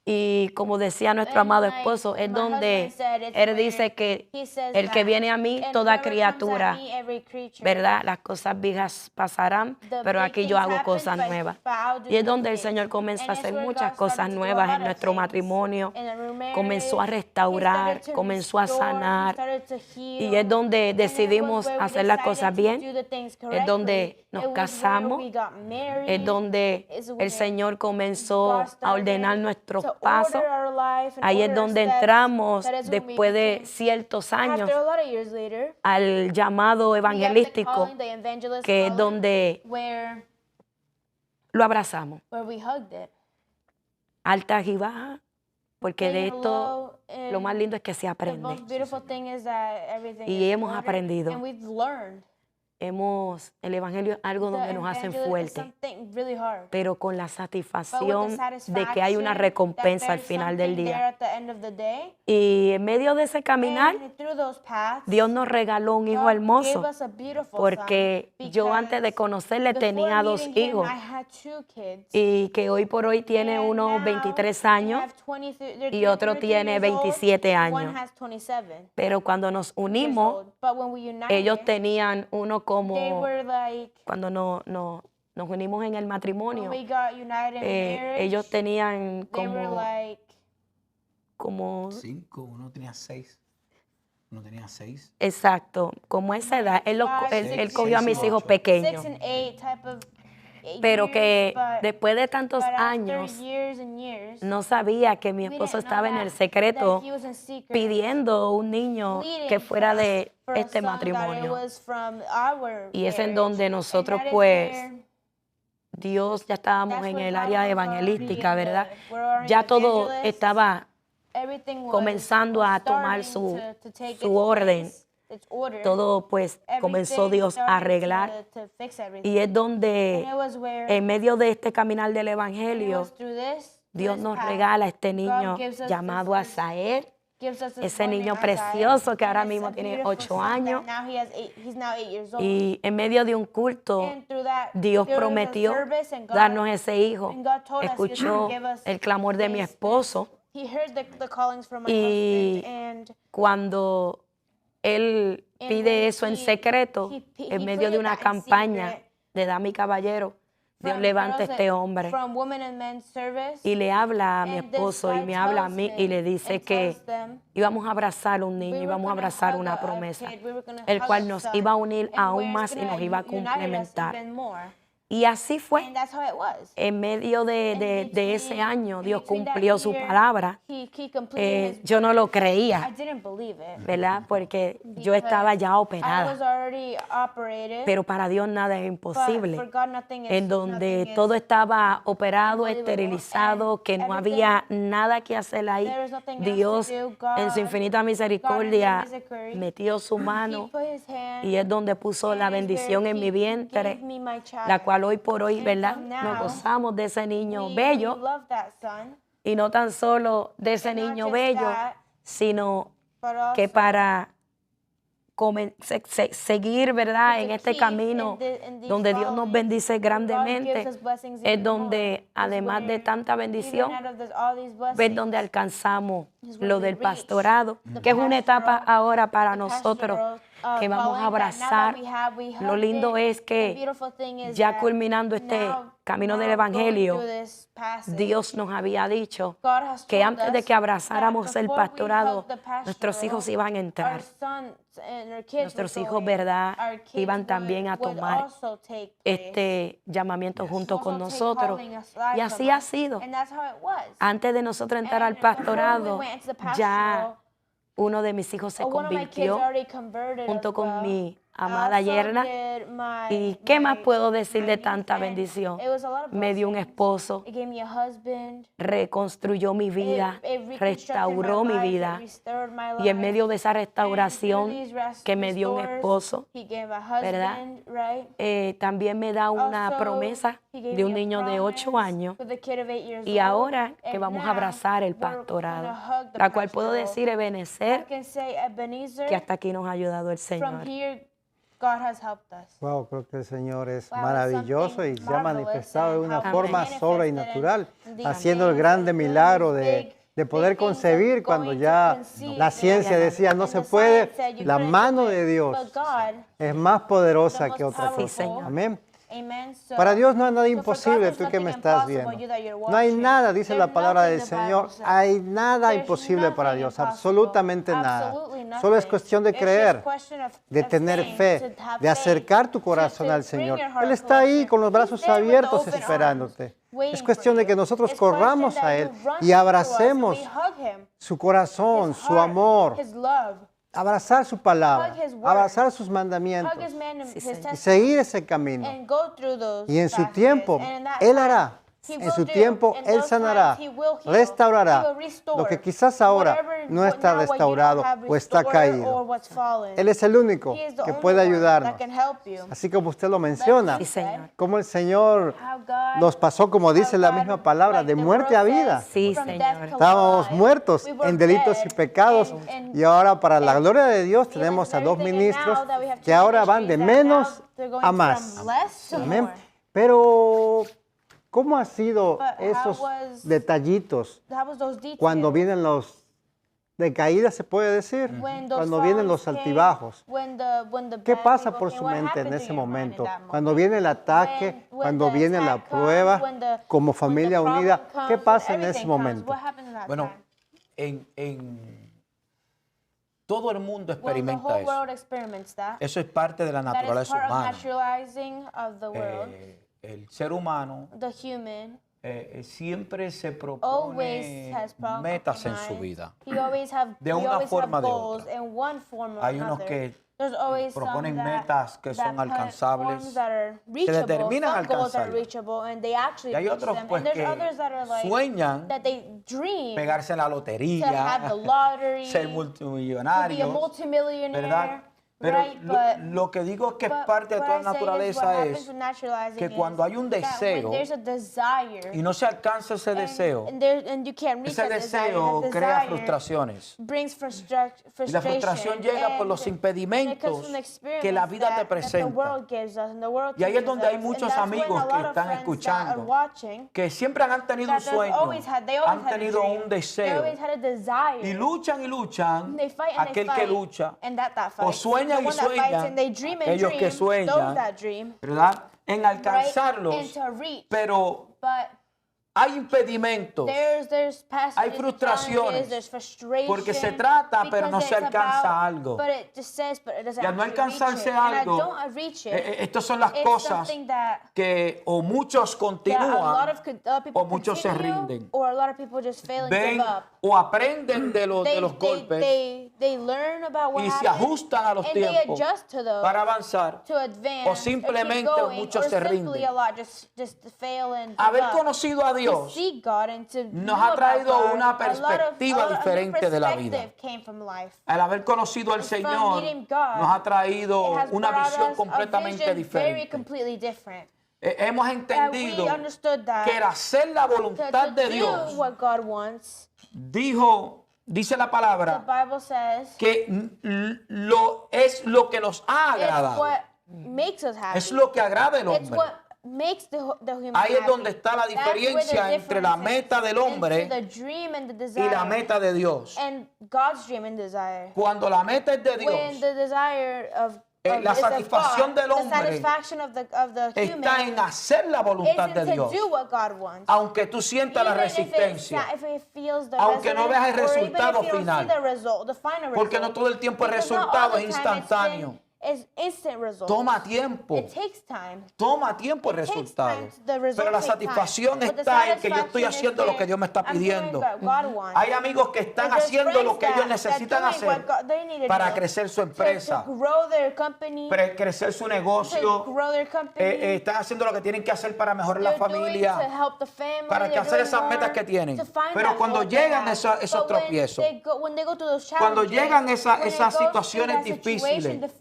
Y como decía nuestro And amado like esposo, es my donde husband said, it's él where dice que he says el que that, viene a mí, and toda whoever comes at criatura, me, every creature, ¿verdad? Las cosas viejas pasarán, the pero big aquí yo things hago happen, cosas but nuevas. I'll do Y es new donde el things. Señor comenzó a And it's hacer where muchas God cosas started to do a nuevas lot en of nuestro things. matrimonio. In our marriage, Comenzó a he restaurar, started to comenzó a restore, he sanar. started to heal. Y es donde And it was decidimos where we hacer las decided cosas to bien. do the things Es donde correctly. nos It was where casamos. we got married. Es donde It's el where Señor comenzó God a started ordenar nuestros to pasos. order our life and Ahí es order our donde steps. entramos That is when we después de became- ciertos años After a lot of years later, al llamado we got the evangelístico, calling, the evangelist que es calling, donde where lo abrazamos. we hugged it. Altas y bajas, porque de High and esto low, and lo más lindo es que se the aprende. most beautiful thing is that everything Y is hemos ordered, aprendido. and we've learned. El evangelio es algo The donde nos hacen evangelist is fuertes, something really hard. pero con la But with satisfacción the de que hay una satisfaction recompensa that al there's final del something there día. at the end of the day, Y en medio de ese caminar, and through those paths, Dios nos regaló un hijo God hermoso, gave us a beautiful porque son, yo antes de because conocerle before tenía dos meeting him, hijos I had 2 kids. y que hoy por hoy tiene And uno now 23 they años, have 23 y otro 23 tiene years old, 27 One años. has 27 pero cuando nos years unimos, old. But when we united, ellos tenían uno they como, were like, cuando nos unimos en el when matrimonio, we got united in marriage, ellos tenían they were como, like, Uno tenía 6. Uno tenía 6. exacto, como esa edad, él Five, él six, cogió a mis seis y hijos ocho. pequeños. 6 and 8 type of. pero que but- después de tantos but after años years and years, no sabía que mi we esposo didn't know estaba en that- el secreto that he was in secret pidiendo un niño pleading que fuera for- de for a este son, that it matrimonio. was from our Y es en marriage. donde And nosotros that is pues where- Dios ya estábamos that's en where el God área was already evangelística, in the- ¿verdad? we're already Ya todo evangelists. estaba Everything was- comenzando was a tomar starting su- to take su its orden. place, its order. todo pues comenzó Everything Dios a started arreglar. to fix everything. Y es donde And it was where- en medio de este caminar del and it Evangelio, was through this Dios nos path, regala a este niño God gives us llamado this- Asael, gives us this ese boy niño named Isaiah, precioso que ahora and it's mismo a tiene beautiful 8 son that años. now he's now 8 years old. Y en medio de un culto, And through that, Dios there was a prometió service and God- darnos ese hijo. and God told us he was Escuchó gonna give us el clamor de mi this- esposo He heard the callings from my Y- husband, and cuando él And pide when eso en he- secreto, he en medio de pleaded una that in campaña secret de dama y caballero, Dios from levanta a girls este that- hombre from women and men's service, y le habla a mi and this esposo y guy me habla a tells mí y le him dice and que tells them, íbamos a abrazar a un we niño, were íbamos a gonna abrazar hug una a promesa, kid, we were gonna el hug cual a nos son, iba a unir and aún where más it's y nos gonna iba a unite us complementar. even more. Y así fue. And that's how it was. En medio de In ese between- año, in Dios between that cumplió su year, palabra. he completed his Yo no lo I creía, didn't believe it. ¿verdad? Porque yo estaba ya I was operada. already operated, Pero para Dios nada es but imposible. for God nothing is En donde nothing is- todo estaba operado, unbelievable. esterilizado, que no And había nada que hacer ahí. there was nothing else to Dios, do. God- en su infinita God misericordia, in His misericordia, metió su He mano put his hand y es donde puso la in his bendición where en he mi vientre, gave me my child. la cual hoy por hoy, And ¿verdad? from Nos now, gozamos de ese niño we bello love that son, y no tan solo de ese And not niño just bello, that, sino but also que para seguir, ¿verdad? to En este keep camino in these donde Dios nos followings, bendice where God grandemente, gives us blessings es even donde more, is además de where tanta even bendición, out of all these es blessings, donde alcanzamos is where lo we del reach pastorado, the que es una etapa pastoral- ahora para the nosotros, pastoral, que vamos a calling that now abrazar. that we Lo hug lindo it. es que The beautiful thing is ya that culminando este now- camino del now going Evangelio, through this passage, Dios nos había dicho God has que told antes de us que abrazáramos that el before we pastorado, hug the pastoral, nuestros hijos iban a entrar. our sons and our kids Nuestros would go hijos, in. ¿verdad? Our kids Iban también a would tomar also take place. este llamamiento junto Also con take nosotros. calling aside Y from así ha us. sido. And that's how it was. Antes de nosotros entrar al And before we pastorado, went into the ya pastoral, uno de mis hijos se one of my kids convirtió already converted junto as con well. mi amada Also yerna. did ¿Y qué más puedo my decir de niece, tanta and bendición? it was a lot of Me dio un blessings. esposo, It gave me a husband. reconstruyó mi vida, It reconstructed restauró my mi life, vida. it restored my Y en life. medio de esa And through restauración these que me dio un restores, esposo, he gave a ¿verdad? husband, right? También me da una Also, promesa he gave de un me a niño de 8 promise años. with a kid of 8 years Y old. ahora que And vamos a now abrazar el we're gonna pastorado, hug the la cual puedo pastoral. decir, I Ebenezer, can say, Ebenezer, que hasta aquí nos ha ayudado el from Señor. here, God has helped us. Wow, creo que el Señor es Wow, it's maravilloso y something se ha marvelous manifestado de and una how forma manifested sobrenatural, and the haciendo el amazing, grande doing milagro these de big poder things concebir and cuando going to ya conceive. la ciencia decía no And se the puede, science said you la couldn't mano do it, de Dios but God, es más poderosa the que most otra powerful. cosa. Señor. Amén. Amen. So, Para Dios no hay nada so for God, imposible, there's tú que me nothing estás impossible, viendo. you that you're No hay watching. nada, dice la There's palabra nothing del the Bible Señor, says. hay nada There's imposible para nothing Dios, impossible. absolutamente nada. Absolutely nothing. Solo es cuestión de It's just creer, question de of tener faith, fe, to have de acercar tu faith, corazón to al bring Señor. your heart Él está ahí closer. con los He's brazos there with the abiertos open esperándote. arms, waiting Es cuestión for de you. que nosotros It's question corramos that a you Él run y to us abracemos and we hug him. su corazón, His su heart, amor, His love, abrazar su palabra, Hug His word. abrazar sus mandamientos hug his Sí, his Señor. y testimony, seguir ese camino. and go through those Y en su passages. tiempo, And in that Él time, hará. He En will su do. tiempo, In Él those sanará, times, He will heal. restaurará He will restore. lo que quizás ahora Whatever no está now what you don't restaurado have o está restored caído. or what's fallen. Él es el único He is the que only puede one ayudarnos. that can help you. Así como usted lo menciona, Sí, Señor. como el Señor How God- nos pasó, como dice la how God, misma palabra, like de the muerte a word vida. says, Sí, from Señor. death to Estábamos life. muertos We were en delitos y dead, pecados and y ahora para la and gloria de Dios feelings tenemos a and dos everything, and ministros now that we have que two ahora van de ministries that now menos they're going a más. from less to Amén. more. Pero, ¿cómo han sido But how esos was- detallitos That was those details. cuando vienen los decaídas, se puede decir? When those Cuando vienen los falls came, altibajos. when the ¿Qué bad pasa people por came, su what mente en happened to ese your mind momento? in that moment? Cuando viene el ataque, When cuando the viene la attack comes, prueba, when the- como when the familia problem unida, comes, ¿qué when pasa en ese everything comes, momento? what happens in that Bueno, time? todo el mundo Well, the experimenta whole eso. world experiments that. Eso es parte de la That is naturaleza part of humana. naturalizing of the world. el ser humano the human, siempre se always propone has problems. metas en su vida. He always have, De we una always forma have o de goals otra. in one form or Hay unos another. que There's always proponen some metas que that son put alcanzables, forms that are reachable, determinan some goals that are alcanzarlas. reachable, and they actually Y hay reach otros them. pues And there's que others that are like sueñan that they dream pegarse en la to have lotería, the lottery, ser to be a multimillonarios, multimillionaire, ¿verdad? Pero right? lo que digo es que es but parte de what toda I say is what naturaleza happens es with naturalizing que cuando hay un is that deseo when there's a desire, y no se alcanza ese deseo, and you can't reach ese that desire, deseo that crea desire frustraciones. brings Y frustration. la frustración llega por los and it impedimentos comes from the que la vida te that the presenta. world gives us, and the world Y ahí es teaches donde hay us, muchos and that's when amigos a que lot of están friends that are escuchando, watching, que siempre han tenido un that they've sueño, always had han a tenido dream. un They deseo, always had a desire. y luchan, They fight and aquel they que fight, lucha, and that o fights. sueñan The y one that fights sueñan, and they dream and aquellos dream, que sueñan, those that dream, ¿verdad? En right? alcanzarlos, And to reach. pero But hay impedimentos, there's passages, hay frustraciones, there's frustration, porque se trata, pero no because se it's alcanza about- algo. But it just says, but it doesn't Y al no actually reach alcanzarse it. And algo, I don't reach it. estas son las It's cosas something that que o muchos a lot continúan of people o muchos se continue, rinden. or a lot of people just fail and Ven give up. o aprenden de los golpes They learn about what y se happened, ajustan a los and they tiempos adjust to those para avanzar. to advance, o simplemente or keep going, muchos or se simply rinden. a lot just to fail and give Haber up. conocido a To Dios see God and to nos know ha about traído God, una a lot of- perspectiva a new diferente de la vida. perspective came from life. Al haber conocido al From Señor, meeting God, nos ha traído It has una brought visión us completamente a vision very diferente. completely different. Hemos That entendido we understood that que el hacer la to voluntad de do Dios, what God wants, dice la the palabra, Bible says, que es lo que nos ha it's agradado. what makes us happy. Es lo que agrada al It's hombre. what makes the human Ahí es happy. donde está la That's where the diferencia entre la difference meta is, del hombre into the dream and the y desire, la meta de Dios. and God's dream and desire. Cuando la meta es de When Dios, the desire of la is of satisfacción God, del the hombre satisfaction of the está en human hacer la voluntad isn't de to Dios. do what God wants. Aunque tú sientas la Even if resistencia, if it feels the Aunque no veas el resonance, or even resultado if you don't final. see the result, the final porque result. no todo el tiempo el Because not resultado all es the time instantáneo. it's instant result. Toma tiempo. It takes time. Toma tiempo el It takes resultado. time. The result Pero la takes time. satisfacción But the está en que yo estoy satisfaction haciendo is lo que Dios me está I'm doing pidiendo. what God wants. Hay amigos que están There's haciendo friends lo que ellos that necesitan doing hacer what they need to para do crecer su to empresa, grow their company, crecer su to negocio. grow their company. Están haciendo lo que tienen que hacer para mejorar la They're doing to familia, help the family, para they're alcanzar doing esas more metas que tienen. to find Pero that cuando goal they llegan have. esos But when tropiezos, when they go through those cuando challenges, llegan when esas it goes through situaciones that situation, difíciles,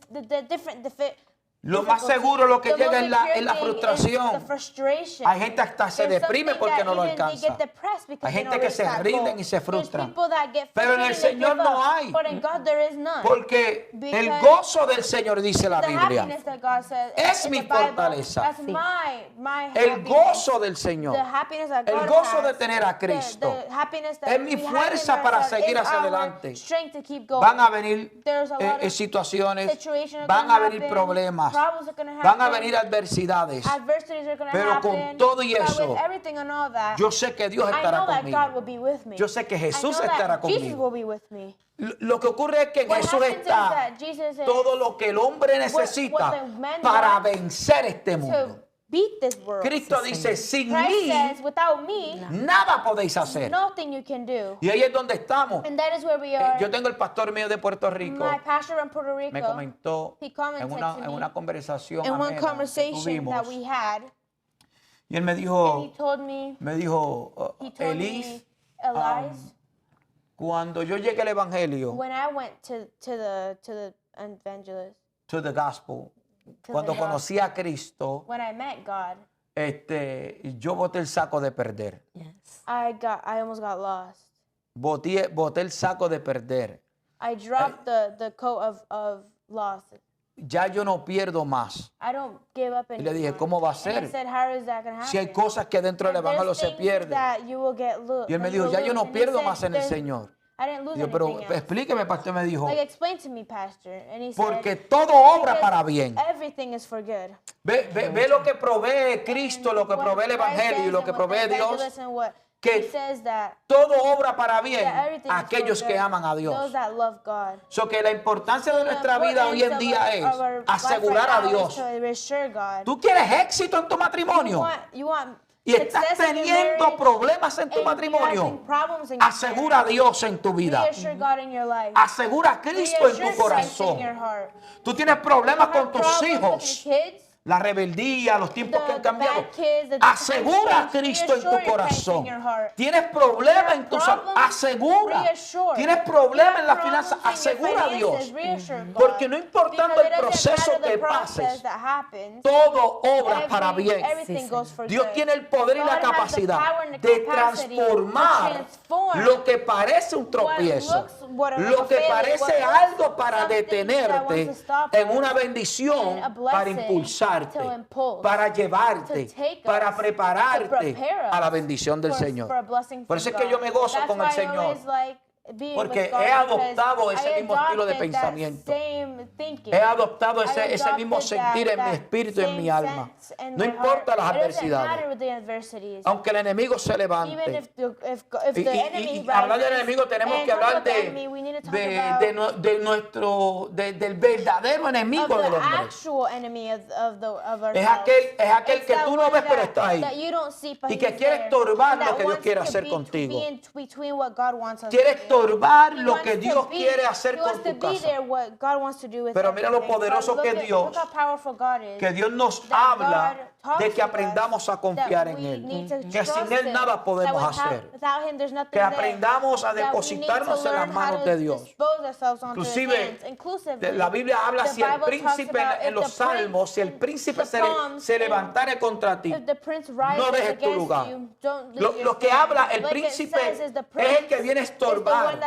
lo difficult- más seguro lo que the llega most es la secure thing is frustración. the frustration. Hay gente hasta se There's deprime something porque that no lo even they alcanza. get depressed because Hay they gente don't que reach se that rinden goal. y se There's frustran. people that get Pero en el frustrated and Señor give no up. hay. But in God there is none. Porque Because el gozo del Señor, dice la the Biblia, happiness that God says es in mi the Bible, fortaleza. that's Sí. my el happiness. gozo del Señor, The happiness that el God gozo has, de tener a Cristo, the happiness that es mi we have fuerza in para ourselves, seguir is hacia our adelante. strength to keep going. Van a venir There's a lot of situaciones, situations van that a venir happen, problemas, problems are gonna van a happen, venir adversidades. adversities are going to Pero happen. con todo y but eso, with everything and all that, Yo sé que Dios I estará know that God conmigo. will be with me. Yo sé que Jesús I know estará that Jesus conmigo. will be with me. Lo que ocurre es que en What Jesús happens is está that Jesus is todo lo que el hombre necesita the man para wants vencer este mundo. to beat this world. Cristo dice, sin Christ mí says, without me, nada podéis hacer. nothing you can do. Y ahí es donde estamos. And that is where we are. Yo tengo el pastor mío de Puerto Rico. My pastor in Puerto Rico, Me comentó he commented to en me una conversación in one amena que conversation that tuvimos. we had, Y él me and he dijo, told me, Elis, Elise, cuando yo llegue al evangelio, when I went to the evangelist, to the gospel, to cuando the conocí a Cristo, when I met God, yo boté el saco de perder. I almost got lost. Boté el saco de perder. I dropped the coat of loss. Ya yo no pierdo más. I don't give up Y anymore. le dije, ¿cómo va a And ser? I said, how is that going to happen? Si hay cosas que dentro del evangelio se pierden. Y él me dijo, ya yo no pierdo más en el Señor. I didn't lose Y yo, pero anything else. explíqueme, pastor, me dijo, Like, explain to me, pastor. And he porque said, todo obra because para bien. everything is for good. Ve lo que provee Cristo, lo que provee el What Christ evangelio y says lo and que what provee the Dios. evangelist and what que todo obra para bien a aquellos que aman a Dios. So que la importancia de nuestra vida hoy en día es asegurar a Dios. ¿Tú quieres éxito en tu matrimonio? Y estás teniendo problemas en tu matrimonio, asegura a Dios en tu vida. Asegura a Cristo en tu corazón. Tú tienes problemas con tus hijos, la rebeldía, los tiempos que han cambiado. Asegura a Cristo en tu corazón. Tienes problemas en tu salud, asegura. Tienes problemas en la finanza, asegura a Dios. Porque no importando el proceso que pases, todo obra para bien. Dios tiene el poder y la capacidad de transformar lo que parece un tropiezo, lo que parece algo para detenerte, en una bendición para impulsar, para llevarte, para prepararte a la bendición del Señor. Por eso es que yo me gozo con el Señor, porque he adoptado ese mismo estilo de pensamiento. He adoptado ese mismo sentir en mi espíritu y en mi alma. No importa las adversidades. Aunque el enemigo se levante. Y hablar del enemigo tenemos que hablar del verdadero enemigo del hombre. Es aquel que tú no ves pero está ahí. Y que quiere estorbar lo que Dios quiere hacer contigo. Quiere estorbar lo que Dios quiere hacer con tu casa. Pero mira lo poderoso que es Dios, que Dios nos habla de que aprendamos a confiar en Él, que sin Él nada podemos hacer, que aprendamos a depositarnos en las manos de Dios. Inclusive la Biblia habla, si el príncipe en los salmos, si el príncipe se levantare contra ti, no dejes tu lugar. Lo que habla el príncipe es el que viene a estorbar,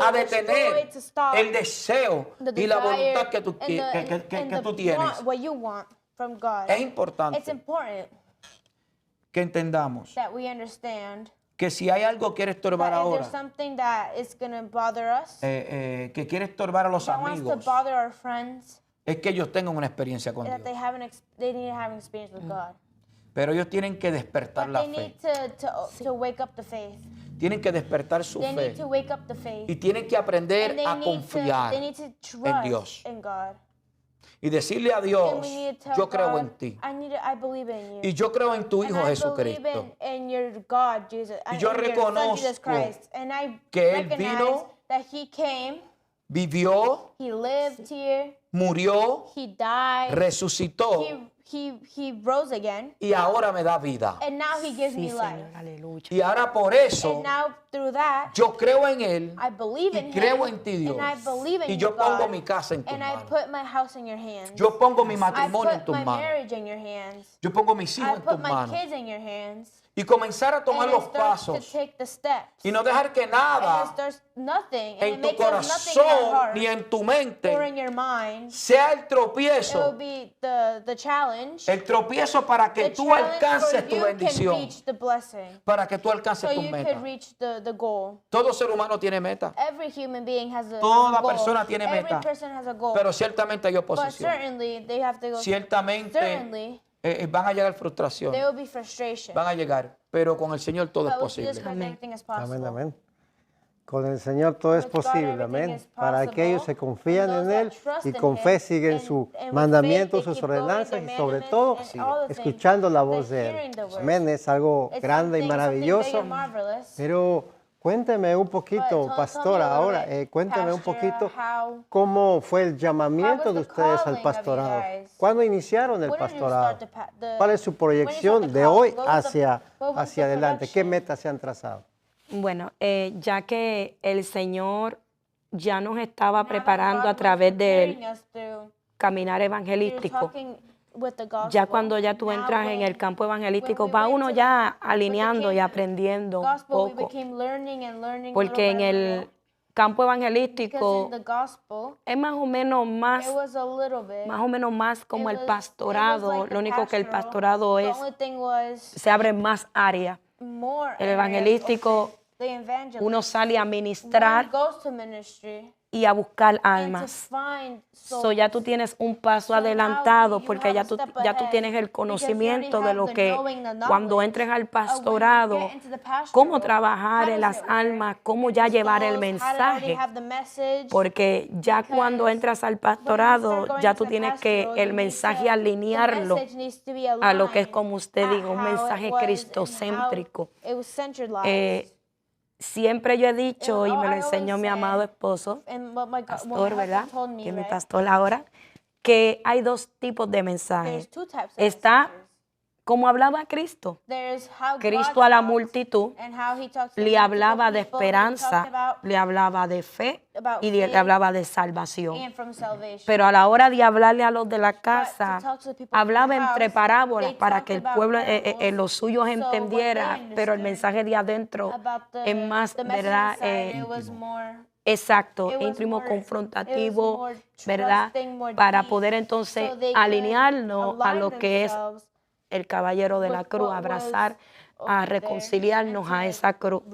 a detener el deseo y la voluntad que tú tienes. Es importante que entendamos que si hay algo que quiere estorbar ahora, que quiere estorbar a los amigos, es que ellos tengan una experiencia con Dios. Pero ellos tienen que despertar la fe. Tienen que despertar su fe. Y tienen que aprender a confiar en Dios. Y decirle a Dios, yo creo en ti. Y yo creo en tu Hijo Jesucristo. Y yo reconozco que Él vino, vivió, murió, resucitó. He rose again. Y ahora me da vida. And now he gives me life. Aleluya. Y ahora por eso And now through that, yo creo en Él I believe in y creo him, en ti, Dios. and I believe in Y yo you, pongo God, mi casa en tus and I manos. put my house in your hands. Yo pongo mi I matrimonio en put tus my manos. marriage in your hands. Yo pongo mis hijos I en put tus my manos. kids in your hands. Y comenzar a tomar And it los starts to pasos. take the steps. Y no dejar que And it nada starts nothing. And en it tu makes us nothing in our corazón heart ni en tu or in mente your mind. sea el It will tropiezo. be the challenge. El tropiezo para que The tú challenge alcances for tu you can bendición. reach the blessing. Para que tú alcances So tus you metas. could reach the goal. Todo ser humano tiene meta. Every human being has a Toda goal. persona tiene meta. Every person has a goal. Pero ciertamente hay But oposición. certainly they have to go. Ciertamente Certainly van a llegar frustraciones. there will be frustration. Van a llegar. Pero con el Señor todo es But with Jesus posible. Christ, everything is possible. Amén, amén. Con el Señor todo es With God, posible, everything amén. is Para possible. aquellos que confían And en those Él that trust y in con Him, fe siguen and sus with mandamientos, faith they sus keep going ordenanzas the y sobre commandments todo and all the things, escuchando la voz de hearing the Él. words. Amén, es algo It's grande y something big maravilloso. and marvelous. Pero cuénteme un poquito, But tell me pastora, a little ahora, bit, cuénteme un Pastor, poquito how cómo fue el How llamamiento was de the ustedes calling al of you pastorado. guys? ¿Cuándo iniciaron el when did you pastorado? start the ¿Cuál es su when did you start proyección the de call? hoy What was the hacia adelante? ¿Qué production? metas se han trazado? Bueno, ya que el Señor ya nos estaba Now that preparando God a was través del preparing us through caminar through evangelístico, talking with the gospel, ya cuando ya tú now entras en when- el campo evangelístico, when we va went uno to ya with the alineando y camp aprendiendo un gospel, we poco, became learning and learning porque en little by el little. campo Because evangelístico in the gospel, es más o menos it was a little bit. más como It el was pastorado, like the lo único que el pastoral. pastorado The es, only thing was se abre más áreas. more El areas evangelístico, open. The evangelist, uno sale a one ministrar goes to ministry y a buscar almas. Ya tú tienes un paso adelantado porque ya tú tienes el conocimiento de lo que cuando entres al pastorado, cómo trabajar en las almas, cómo ya llevar el mensaje. Porque ya cuando entras al pastorado, ya tú tienes que el mensaje alinearlo a lo que es, como usted dijo, un mensaje cristocéntrico. Siempre yo he dicho, y me lo enseñó mi amado esposo, pastor, ¿verdad? Que es mi pastor ahora, que hay dos tipos de mensajes. Está como hablaba Cristo. Cristo a la multitud le hablaba de esperanza, le hablaba de fe y le hablaba de salvación. Pero a la hora de hablarle a los de la casa, hablaba entre parábolas para que el pueblo, los suyos entendieran, pero el mensaje de adentro es más, ¿verdad? Exacto, íntimo, confrontativo, ¿verdad? Para poder entonces alinearnos a lo que es el caballero de la cruz, abrazar, a reconciliarnos a esa cruz.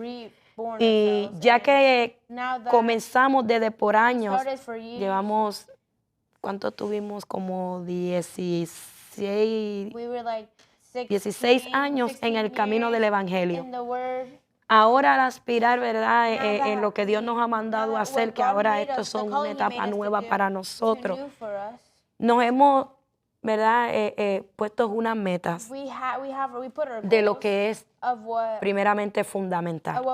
Y ya que comenzamos desde por años, llevamos, ¿cuánto tuvimos? Como 16 años en el camino del Evangelio. Ahora al aspirar, ¿verdad? En lo que Dios nos ha mandado a hacer, que ahora esto son una etapa nueva para nosotros, nos hemos, ¿verdad? Puestos unas metas de lo que es primeramente fundamental.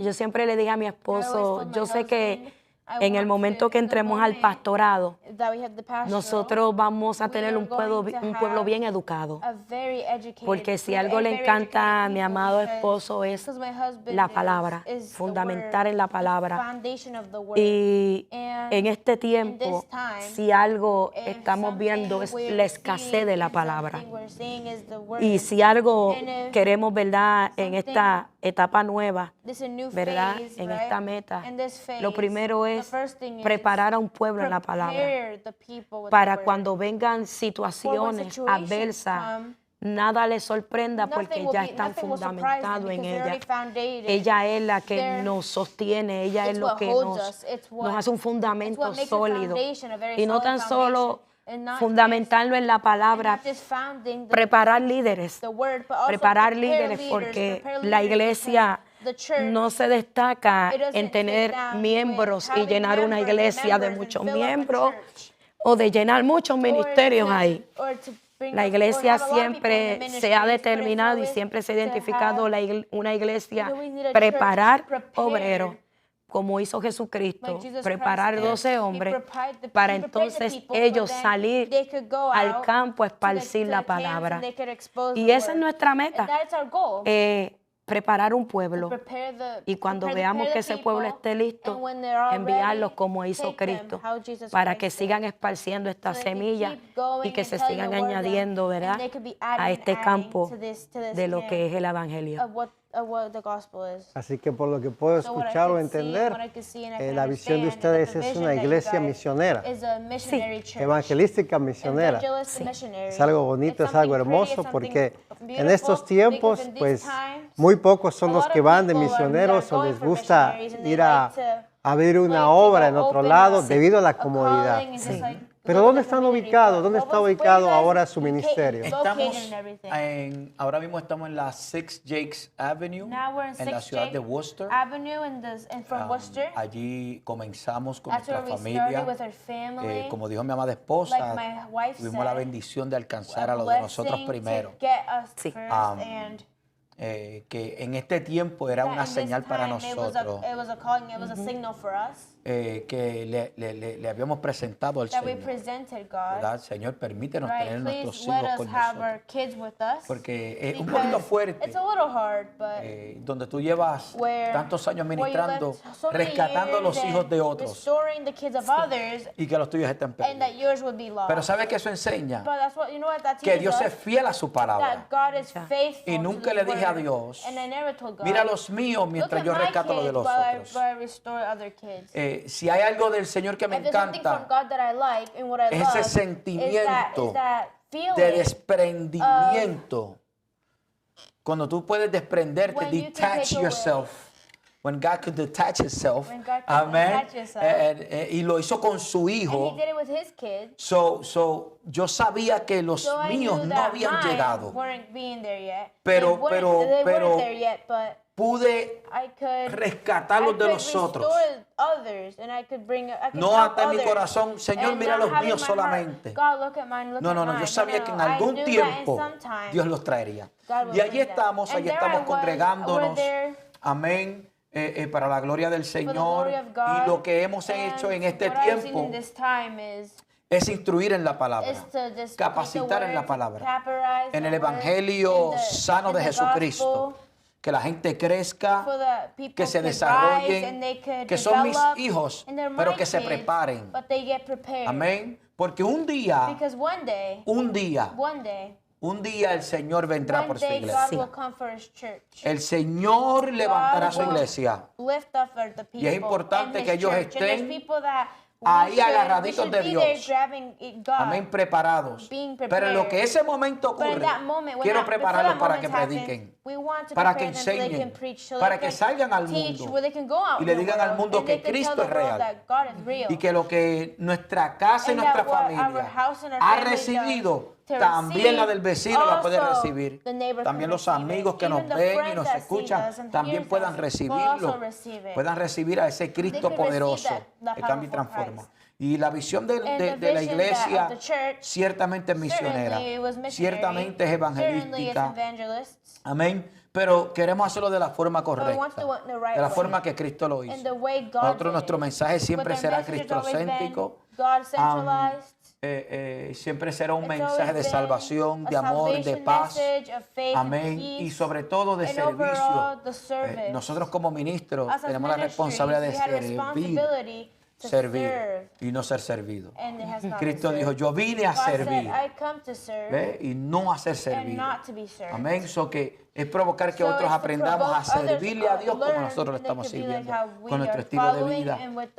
Yo siempre le dije a mi esposo, yo sé que en el momento que entremos al pastorado, nosotros vamos a tener un pueblo bien educado. Porque si algo le encanta a mi amado esposo es la palabra, fundamental en la palabra. Y en este tiempo, si algo estamos viendo es la escasez de la palabra. Y si algo queremos, ¿verdad?, en esta etapa nueva, ¿verdad?, en esta meta, lo primero es preparar a un pueblo en la palabra para cuando vengan situaciones adversas, nada les sorprenda porque ya están fundamentados en ella. Ella es la que nos sostiene, ella es lo que nos hace un fundamento sólido. Y no tan solo fundamentarlo en la palabra, preparar líderes porque la iglesia no se destaca en tener miembros y llenar una iglesia de muchos miembros o de llenar muchos ministerios ahí. La iglesia siempre se ha determinado y siempre se ha identificado una iglesia preparar obreros, como hizo Jesucristo, preparar 12 hombres para entonces ellos salir al campo a esparcir la palabra. Y esa es nuestra meta. Preparar un pueblo y cuando veamos que ese pueblo esté listo, enviarlos como hizo Cristo para que sigan esparciendo esta semilla y que se sigan añadiendo, ¿verdad?, a este campo de lo que es el Evangelio. Así que por lo que puedo escuchar o entender, la visión de ustedes es una iglesia misionera, evangelística misionera. Es algo bonito, es algo hermoso, porque en estos tiempos, pues, muy pocos son los que van de misioneros o les gusta ir a abrir una obra en otro lado debido a la comodidad. Pero ¿dónde están ubicados? ¿Dónde está ubicado ahora su ministerio? Ahora mismo estamos en la 6 Jakes Avenue, en la ciudad de Worcester. Allí comenzamos con nuestra familia. Como dijo mi amada esposa, tuvimos la bendición de alcanzar a los de nosotros primero. Que en este tiempo era una señal para nosotros. Que le habíamos presentado al Señor. ¿Verdad? Señor, permítenos tener nuestros hijos con nosotros. Porque es un poquito fuerte. Donde tú llevas tantos años ministrando, rescatando los hijos de otros. Y que los tuyos estén perdidos. Pero ¿sabe qué eso enseña? Que Dios es fiel a su palabra. Y nunca le dije a Dios, mira los míos mientras yo rescato los de los otros. Si hay algo del Señor que me encanta, es ese sentimiento de desprendimiento. Cuando tú puedes desprenderte, detach yourself. When God could detach himself. Amen. Y lo hizo con su hijo. And he did it with his kids. So yo sabía que los míos no habían llegado. Pero pude rescatarlos de los otros. No ata mi corazón, Señor, mira los míos solamente. No, yo sabía que en algún tiempo Dios los traería. Y allí estamos congregándonos. Amén. Para la gloria del Señor. Y lo que hemos hecho en este tiempo es instruir en la palabra, capacitar en la palabra, en el evangelio sano de Jesucristo. Que la gente crezca, que se desarrollen, que son mis hijos, pero que se preparen. Amén. Porque un día el Señor vendrá por su iglesia. El Señor levantará su iglesia. Y es importante que ellos estén ahí agarraditos de Dios. Amén, preparados. Pero en lo que ese momento ocurre, quiero prepararlos para que prediquen, para que enseñen, para que salgan al mundo y le digan al mundo que Cristo es real. Y que lo que nuestra casa y nuestra familia ha recibido, también la del vecino la puede recibir. También los amigos que nos ven y nos escuchan también puedan recibirlo. Puedan recibir a ese Cristo poderoso que cambia y transforma. Y la visión de la iglesia ciertamente es misionera, ciertamente es evangelística. Amén. Pero queremos hacerlo de la forma correcta, de la forma que Cristo lo hizo. Nuestro mensaje siempre será cristocéntrico. Siempre será un mensaje de salvación, de amor, de paz. Amén. Y sobre todo de servicio. Nosotros como ministros tenemos la responsabilidad de servir y no ser servido. Cristo dijo, yo vine a servir y no a ser servido. Amén. Eso que es provocar que otros aprendamos a servirle a Dios como nosotros lo estamos sirviendo, con nuestro estilo de vida. Amén.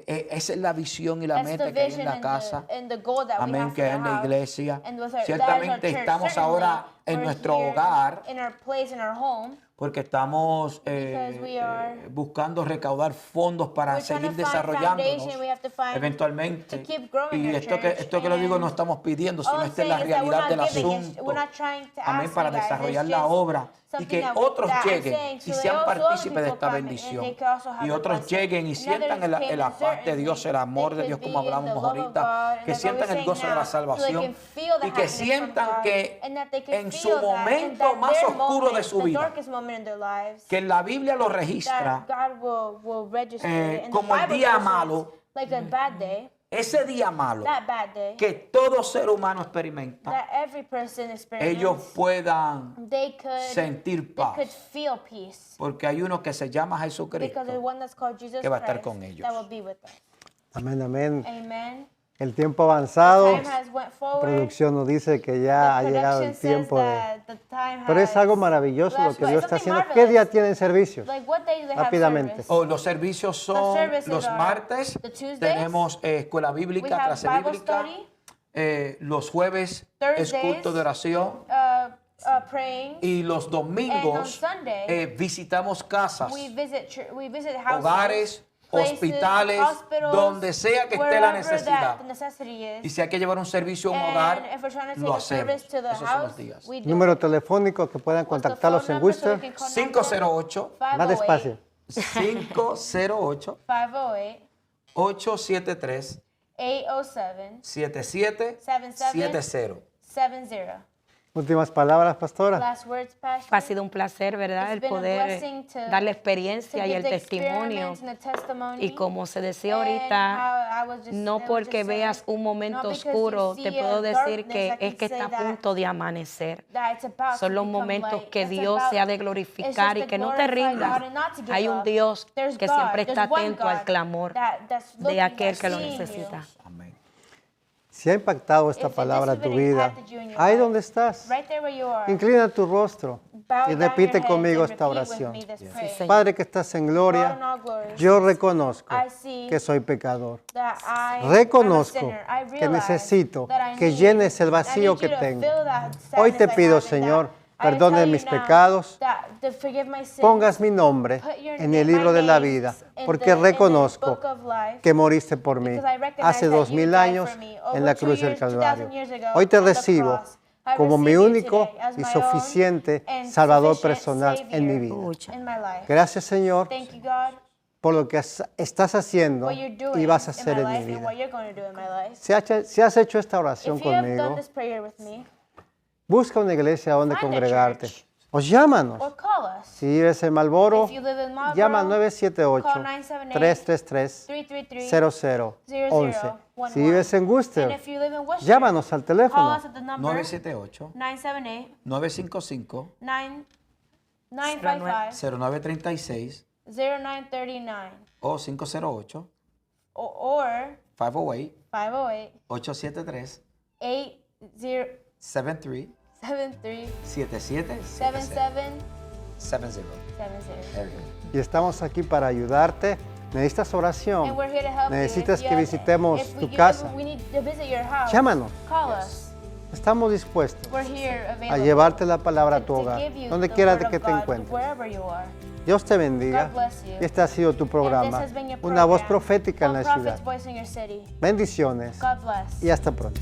Esa es la visión y la meta que hay en la casa. Amén, que hay en la iglesia. Ciertamente estamos ahora en nuestro hogar porque estamos buscando recaudar fondos para seguir desarrollándonos eventualmente. Y esto que lo digo no estamos pidiendo, sino esta es la realidad del asunto. Amén, para desarrollar la obra y que otros lleguen y sean partícipes de esta bendición. Y otros lleguen y sientan la paz de Dios, el amor de Dios, como hablamos ahorita, que sientan el gozo de la salvación y que sientan que en su momento más oscuro de su vida, que la Biblia lo registra como el día malo, ese día malo que todo ser humano experimenta, ellos puedan sentir paz, porque hay uno que se llama Jesucristo que va a estar con ellos. Amén, amén. El tiempo avanzado, la producción nos dice que ya ha llegado el tiempo pero es algo maravilloso lo que Dios está haciendo. ¿Qué día tienen servicios? Rápidamente. Los servicios son los martes, tenemos escuela bíblica, clase bíblica. Los jueves es culto de oración. Y los domingos visitamos casas, hogares, hospitales, donde sea que esté la necesidad. Y si hay que llevar un servicio a un hogar, lo hacemos. Esos son los días. Número telefónico que puedan contactarlos en Worcester. 508. Más despacio. 508 873 7770. Últimas palabras, pastora. Ha sido un placer, ¿verdad? El poder dar la experiencia y el testimonio. Y como se decía ahorita, no porque veas un momento oscuro, te puedo decir que es que está a punto de amanecer. Son los momentos que Dios se ha de glorificar y que no te rindas. Hay un Dios que siempre está atento al clamor de aquel que lo necesita. Amén. Si ha impactado esta palabra en tu vida, ahí donde estás, inclina tu rostro y repite conmigo esta oración. Padre que estás en gloria, yo reconozco que soy pecador. Reconozco que necesito que llenes el vacío que tengo. Hoy te pido, Señor, perdone mis pecados, pongas mi nombre en el libro de la vida, porque reconozco que moriste por mí hace 2000 años en la cruz del Calvario. Hoy te recibo como mi único y suficiente Salvador personal en mi vida. Gracias, Señor, por lo que estás haciendo y vas a hacer en mi vida. Si has hecho esta oración conmigo, busca una iglesia donde congregarte. O llámanos. Si vives en Marlboro, llama al 978-333-0011. Si vives en Worcester, llámanos al teléfono 978-955-0936 o 508 508-873 73 7770. Y estamos aquí para ayudarte. ¿Necesitas oración? ¿Necesitas que visitemos tu casa? Llámanos. Estamos dispuestos a llevarte la palabra a tu hogar, donde quiera que te encuentres. Dios te bendiga. Y este ha sido tu programa, Una Voz Profética en la Ciudad. Bendiciones y hasta pronto.